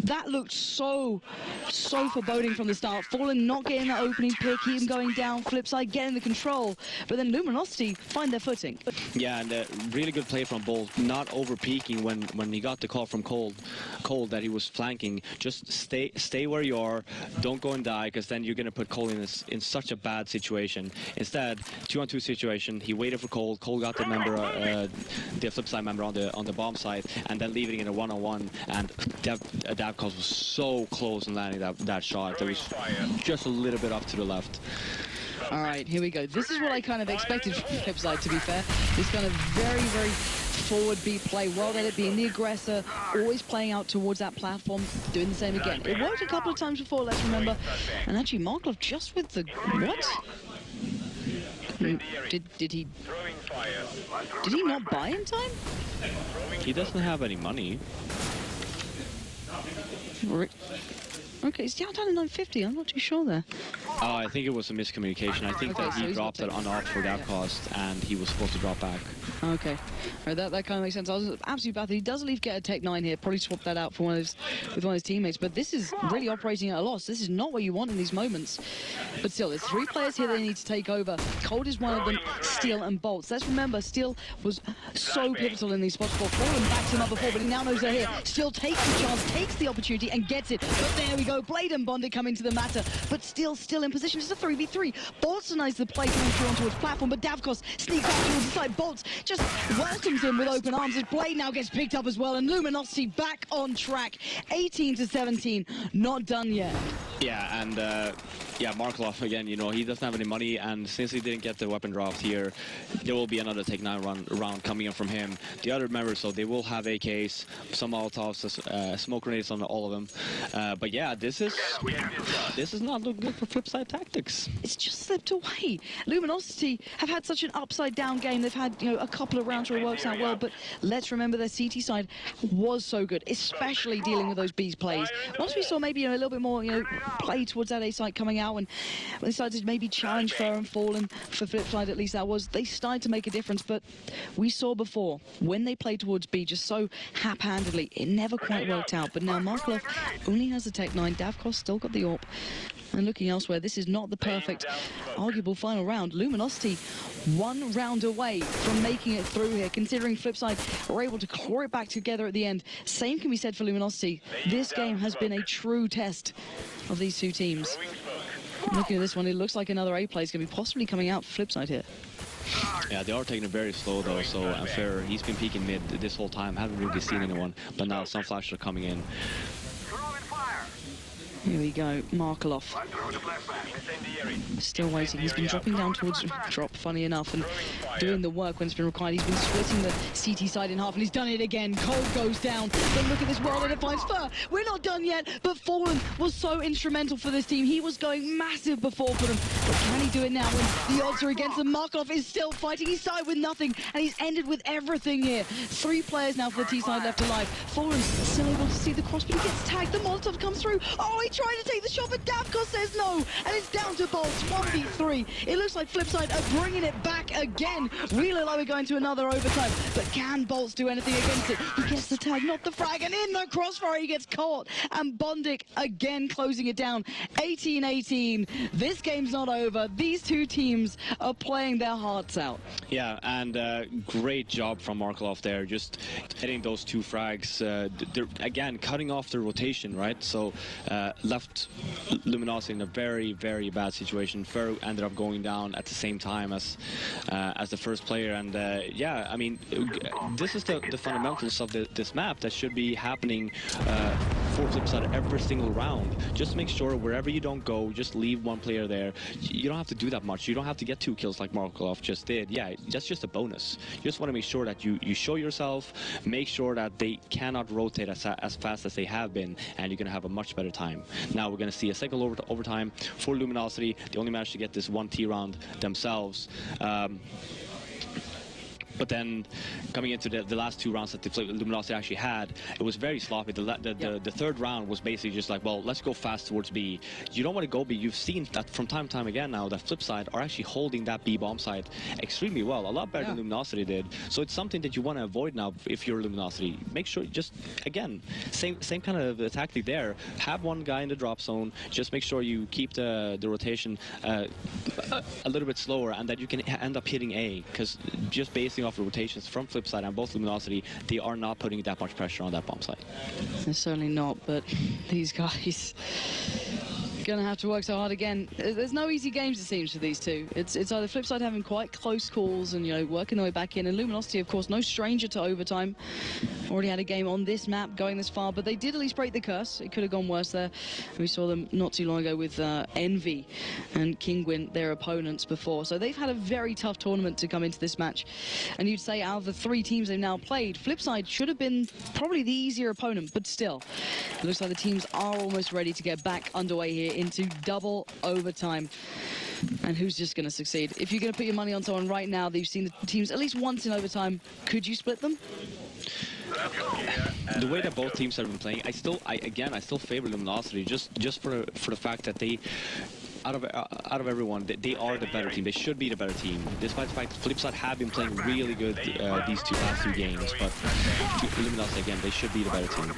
That looked so foreboding from the start. Fallen not getting that opening pick, keep him going down. Flipside getting the control, but then Luminosity find their footing. Yeah, and really good play from Bolt, not over peaking when he got the call from Cold that he was flanking. Just stay where you are, don't go and die, because then you're going to put Cole in such a bad situation. Instead, 2-on-2 situation, he waited for Cole got the member, the flip side member on the bomb side, and then leaving it in a 1-on-1, and Davkost was so close in landing that shot. There was just a little bit off to the left. All right, here we go. This is what I kind of expected from Flipside, to be fair. This kind of very forward B play, well let it be in the aggressor, always playing out towards that platform, doing the same again. It worked a couple of times before, let's remember. And actually, Markov just with the... What? Did he not buy in time? He doesn't have any money. Okay, it's down to 950. I'm not too sure there. I think it was a miscommunication. I think that he dropped it on off for Davkost, and he was supposed to drop back. Okay, right, that kind of makes sense. I was absolutely bad. He does leave get a Tech 9 here. Probably swap that out for with one of his teammates. But this is really operating at a loss. This is not what you want in these moments. But still, there's 3 players here they need to take over. Cold is one of them. Steel and Bolts. Let's remember, Steel was so pivotal in these spots before. Fallen backed him up before, but he now knows they're here. Steel takes the chance, takes the opportunity, and gets it. But there we go. Blade and Bonded come into the matter, but still in position. It's a 3v3. Bolts denies the play coming through onto his platform, but Davkost sneaks out towards the side. Bolts just welcomes him with open arms as Blade now gets picked up as well, and Luminosity back on track. 18-17, not done yet. Yeah, and yeah, Markov again, you know, he doesn't have any money, and since he didn't get the weapon dropped here, there will be another Take 9 round coming in from him. The other members, so they will have AKs, some Molotovs, smoke grenades on all of them. But yeah, this is not looking good for Flipside tactics. It's just slipped away. Luminosity have had such an upside down game. They've had, you know, a couple of rounds where it works out well, but let's remember their CT side was so good, especially dealing with those B's plays. Once we saw maybe, you know, a little bit more, you know, play towards that A side coming out, and they started to maybe challenge Fer and Fallen for Flipside, at least that was, they started to make a difference. But we saw before, when they played towards B just so hap-handedly, it never quite worked out. But now Markov only has the Tech 9, Davkost still got the AWP. And looking elsewhere, this is not the perfect, arguable final round. Luminosity 1 round away from making it through here, considering Flipside were able to claw it back together at the end. Same can be said for Luminosity. This game has been a true test of these two teams. Looking at this one, it looks like another A play is going to be possibly coming out for Flipside here. Yeah, they are taking it very slow though, so Fer, he's been peeking mid this whole time, haven't really seen anyone, but now some flashes are coming in. Here we go, Markov. Still waiting. He's been dropping down towards drop, funny enough, and doing the work when it's been required. He's been splitting the CT side in half, and he's done it again. Cold goes down. But look at this world, and it finds Fer. We're not done yet, but Fallen was so instrumental for this team. He was going massive before for them. But can he do it now when the odds are against him? Markov is still fighting. He started with nothing, and he's ended with everything here. 3 players now for the T side left alive. Fallen still able to see the cross, but he gets tagged. The Molotov comes through. Oh, he tried to take the shot, but Davkost says no, and it's down to Bolts. 1v3. It looks like Flipside are bringing it back again. long. We look like we're going to another overtime, but can Bolts do anything against it? He gets the tag, not the frag, and in the crossfire he gets caught, and Bondik again closing it down. 18-18. This game's not over. These two teams are playing their hearts out. Yeah, and great job from Markelov there, just hitting those two frags. They're, again, cutting off the rotation, right? So left Luminosity in a very, very bad situation. Fer ended up going down at the same time as the first player, and yeah, I mean, this is the fundamentals of this map that should be happening for Flipsid every single round. Just make sure wherever you don't go, just leave one player there. You don't have to do that much. You don't have to get 2 kills like Markelov just did. Yeah, that's just a bonus. You just want to make sure that you show yourself, make sure that they cannot rotate as fast as they have been, and you're going to have a much better time. Now we're going to see a second overtime for Luminosity. They only managed to get this 1 T round themselves. But then, coming into the last 2 rounds that the Luminosity actually had, it was very sloppy. The third round was basically just like, well, let's go fast towards B. You don't want to go B. You've seen that from time to time again now that Flipside are actually holding that B bomb site extremely well, a lot better than Luminosity did. So it's something that you want to avoid now if you're Luminosity. Make sure, just, again, same kind of tactic there. Have one guy in the drop zone. Just make sure you keep the rotation a little bit slower, and that you can end up hitting A, because just basing off rotations from Flipside and both Luminosity, they are not putting that much pressure on that bomb site. They're certainly not, but these guys gonna have to work so hard again. There's no easy games, it seems, for these two. It's either Flipside having quite close calls and, you know, working their way back in, and Luminosity, of course, no stranger to overtime. Already had a game on this map going this far, but they did at least break the curse. It could have gone worse there. We saw them not too long ago with Envy and Kingwin, their opponents before. So they've had a very tough tournament to come into this match. And you'd say out of the 3 teams they've now played, Flipside should have been probably the easier opponent, but still, it looks like the teams are almost ready to get back underway here into double overtime. And who's just going to succeed? If you're going to put your money on someone right now that you've seen the teams at least once in overtime, could you split them? The way that both teams have been playing, I still favor Luminosity just for the fact that they, out of everyone, they are the better team. They should be the better team, despite the fact that Flipside have been playing really good these last two games. But Luminosity, again, they should be the better team.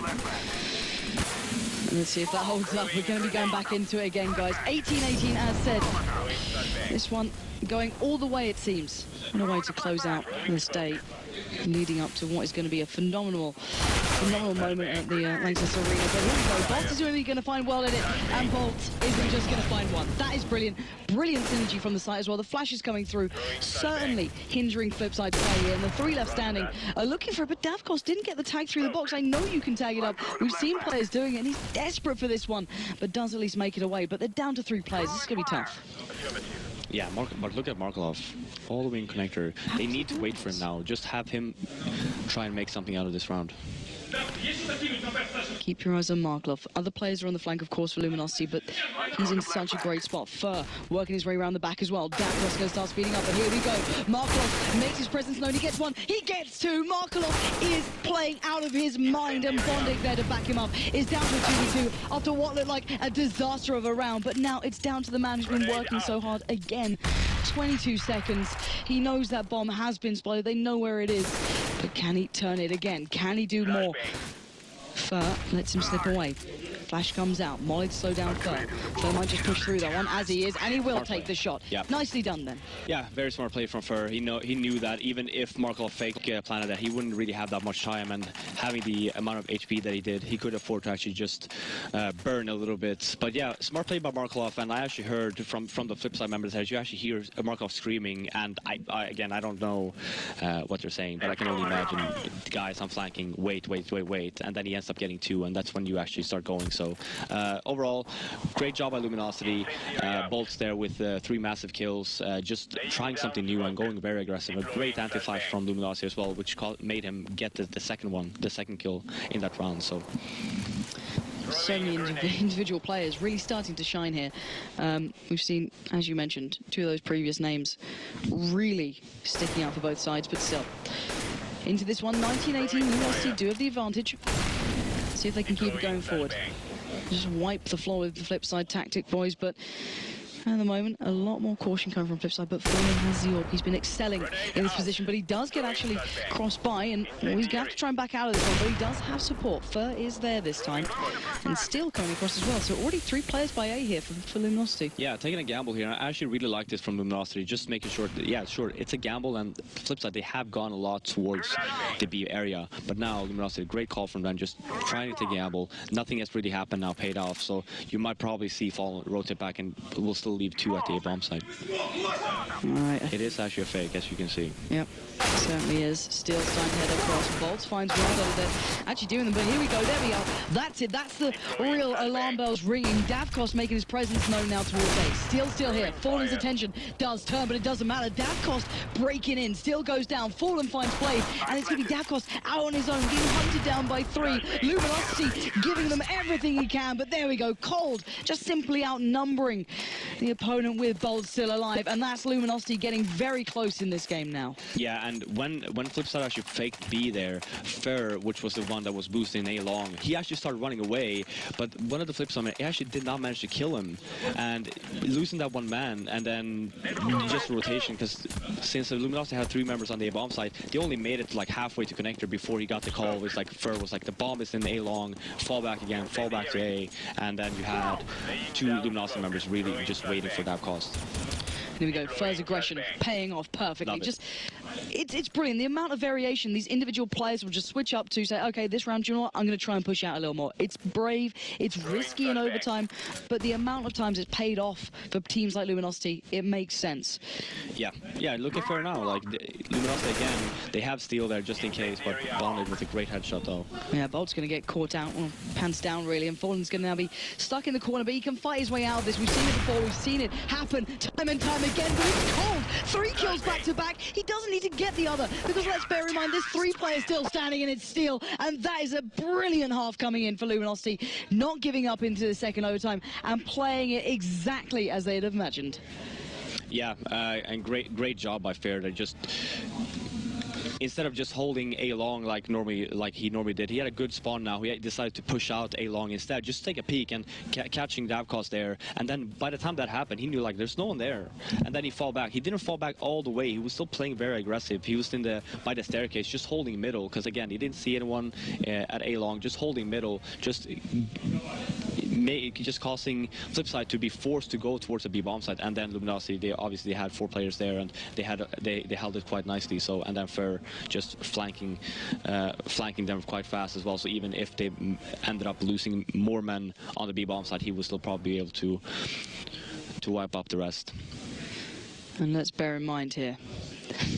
Let's see if that holds up. We're going to be going back into it again, guys. 18-18, as said. This one going all the way, it seems, in a way to close out this day, leading up to what is going to be a phenomenal moment at the Lanxess Arena. But here we go. Bolt is really going to find well in it, and Bolt isn't just going to find one. That is brilliant. Brilliant synergy from the site as well. The flash is coming through, certainly hindering Flipside's play here. And the 3 left standing are looking for it, but Davkos didn't get the tag through the box. I know you can tag it up. We've seen players doing it, and he's desperate for this one, but does at least make it away. But they're down to 3 players. This is going to be tough. Yeah, but look at Markelov, following connector. They need to wait for him now. Just have him try and make something out of this round. Keep your eyes on Markelov. Other players are on the flank, of course, for Luminosity, but he's in such a great spot. Fer working his way around the back as well. Davkos going to start speeding up, and here we go. Markelov makes his presence known. He gets 1. He gets 2. Markelov is playing out of his mind, and Bondik there to back him up is down to a 2v2 after what looked like a disaster of a round. But now it's down to the man who's been working so hard again. 22 seconds. He knows that bomb has been spotted. They know where it is. But can he turn it again? Can he do more? Fer lets him slip away. Flash comes out. Molly to slow down Fer. Fer might just push through that one, as he is, and he will Smart take play. the shot. Yep. Nicely done then. Yeah, very smart play from Fer. He knew that even if Markelov fake planted that, he wouldn't really have that much time, and having the amount of HP that he did, he could afford to actually just burn a little bit. But yeah, smart play by Markelov, and I actually heard from the Flipside members that you actually hear Markelov screaming, and again, I don't know what they're saying, but I can only imagine the guys on flanking, wait, and then he ends up getting 2, and that's when you actually start going. So overall, great job by Luminosity. Bolts there with 3 massive kills, just trying something new and going very aggressive. A great anti-flash from Luminosity as well, which made him get the second kill in that round. So many individual players really starting to shine here. We've seen, as you mentioned, 2 of those previous names really sticking out for both sides, but still. Into this one, 19-18, Luminosity do have the advantage. See if they can keep it going forward. Just wipe the floor with the Flipside tactic, boys, but At the moment, a lot more caution coming from Flipside, but Foreman has the AWP. He's been excelling in this position, but he does get actually crossed by, and he's going to have to try and back out of this one, but he does have support. Fur is there this time, and still coming across as well. So already 3 players by A here for Luminosity. Yeah, taking a gamble here. I actually really like this from Luminosity, just making sure that, yeah, sure, it's a gamble, and Flipside, they have gone a lot towards the B area, but now Luminosity, great call from them, just trying to gamble. Nothing has really happened now, paid off, so you might probably see Fall rotate back, and we'll still leave 2 at the A bomb site. All right. It is actually a fake, as you can see. Yep, certainly is. Still starting to head across. Bolts finds one over there. Actually doing them, but here we go. There we go. That's it. That's the real alarm bells ringing. Davkos making his presence known now towards A. Still here. Fallen's attention does turn, but it doesn't matter. Davkos breaking in. Still goes down. Fallen finds play, and it's going to be Davkos out on his own, getting hunted down by 3. Luminosity giving them everything he can, but there we go. Cold just simply outnumbering the opponent with Bolt still alive, and that's Luminosity getting very close in this game now. Yeah, and when Flipside actually faked B there, Fer, which was the one that was boosting A long, he actually started running away, but one of the Flipside, he actually did not manage to kill him, and losing that 1 man, and then just rotation, because since Luminosity had 3 members on the A bomb side, they only made it like halfway to connector before he got the call. It was like Fer was like, the bomb is in A long, fall back again, fall back to A, and then you had 2 Luminosity members really just waiting for that cost. Here we go, Fur's aggression paying off perfectly. It's brilliant. The amount of variation these individual players will just switch up to say, okay, this round, you know what, I'm going to try and push out a little more. It's brave, it's risky in overtime, but the amount of times it's paid off for teams like Luminosity, it makes sense. Yeah, look at Fer now. Like, Luminosity again, they have steal there just in case, but bonded with a great headshot though. Yeah, Bolt's going to get caught out, well, pants down really, and Fallen's going to now be stuck in the corner, but he can fight his way out of this. We've seen it before, we've seen it happen time and time again, but it's cold. 3 kills back to back. He doesn't need to get the other, because let's bear in mind, there's 3 players still standing and it's steal, and that is a brilliant half coming in for Luminosity, not giving up into the second overtime and playing it exactly as they'd have imagined. Yeah, and great job by Fer to just, instead of just holding A long like he normally did, he had a good spawn now. He decided to push out A long instead, just take a peek and catching Davkos there. And then by the time that happened, he knew like there's no one there. And then he fall back. He didn't fall back all the way. He was still playing very aggressive. He was by the staircase, just holding middle, because again, he didn't see anyone at A long, just holding middle, just causing Flipside to be forced to go towards the B bomb site. And then Luminosity, they obviously had 4 players there, and they held it quite nicely. So, and then Fer just flanking them quite fast as well. So even if they ended up losing more men on the B bomb side, he would still probably be able to wipe up the rest. And let's bear in mind here,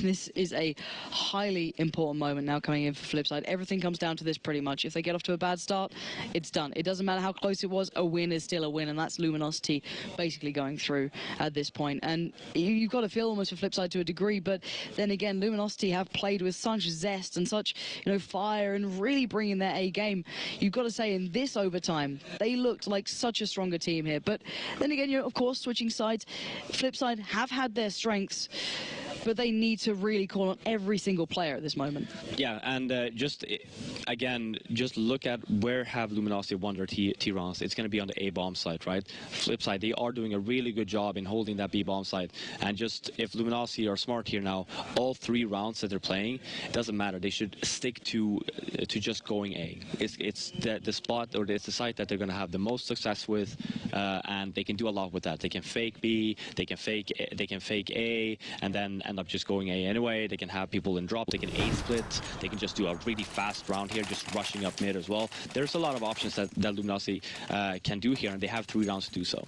this is a highly important moment now coming in for Flipside. Everything comes down to this pretty much. If they get off to a bad start, it's done. It doesn't matter how close it was, a win is still a win, and that's Luminosity basically going through at this point. And you've got to feel almost for Flipside to a degree, but then again, Luminosity have played with such zest and such, fire, and really bringing their A game. You've got to say, in this overtime, they looked like such a stronger team here. But then again, of course, switching sides, Flipside have had their strengths, but they need to really call on every single player at this moment. Yeah, and just look at where have Luminosity won their T-rounds. It's going to be on the A bomb site, right? Flipside, they are doing a really good job in holding that B bomb site. And just, if Luminosity are smart here now, all 3 rounds that they're playing, it doesn't matter. They should stick to just going A. It's the spot, or it's the site that they're going to have the most success with, and they can do a lot with that. They can fake B, they can fake A, and then end up just going A anyway. They can have people in drop, they can A split, they can just do a really fast round here, just rushing up mid as well. There's a lot of options that Luminosity can do here, and they have 3 rounds to do so.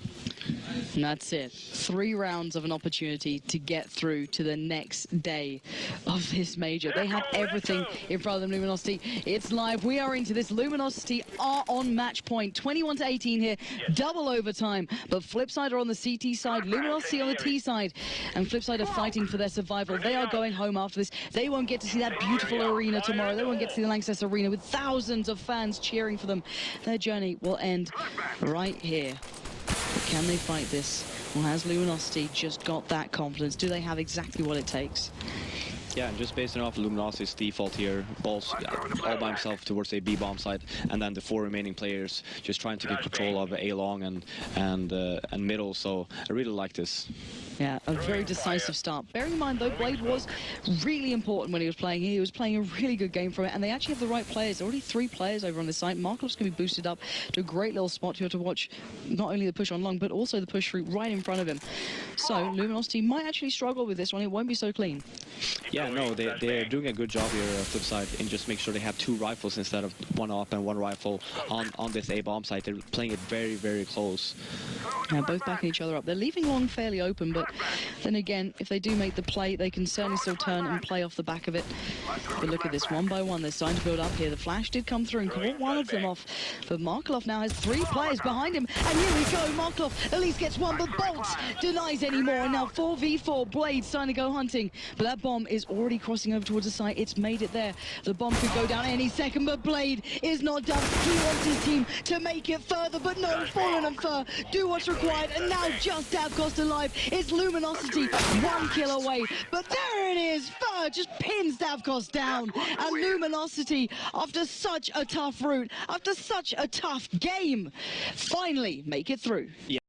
And that's it. 3 rounds of an opportunity to get through to the next day of this major. They have everything in front of them, Luminosity. It's live. We are into this. Luminosity are on match point. 21-18 here. Double overtime. But Flipside are on the CT side. Luminosity on the T side. And Flipside are fighting for their survival. They are going home after this. They won't get to see that beautiful arena tomorrow. They won't get to see the Lancaster Arena with thousands of fans cheering for them. Their journey will end right here. But can they fight this? Or has Luminosity just got that confidence? Do they have exactly what it takes? Yeah, and just basing off Luminosity's default here, balls all by himself towards a B bomb side, and then the 4 remaining players just trying to get control of A long and middle. So I really like this. Yeah, a very decisive start. Bearing in mind, though, Blade was really important when he was playing here. He was playing a really good game from it, and they actually have the right players. Already 3 players over on this side. Markov's going to be boosted up to a great little spot here to watch not only the push on long, but also the push through right in front of him. So Luminosity might actually struggle with this one. It won't be so clean. Yeah, no, they're doing a good job here, Flipside, in just make sure they have 2 rifles instead of 1 op and 1 rifle on this A bomb site. They're playing it very, very close. Yeah, both backing each other up. They're leaving long fairly open, but then again, if they do make the play, they can certainly still turn and play off the back of it. But look at this, 1 by 1, they're starting to build up here. The flash did come through and caught one of them off, but Markov now has 3 players behind him, and here we go. Markov at least gets 1, but Bolts denies anymore, and now 4v4. Blade starting to go hunting, but that bomb is already crossing over towards the site. It's made it there. The bomb could go down any second, but Blade is not done. He wants his team to make it further, but no, Fallen and Fur do what's required, and now just Davcost alive. It's Luminosity 1 kill away, but there it is. Fur just pins Davcost down, and Luminosity, after such a tough route, after such a tough game, finally make it through. Yeah.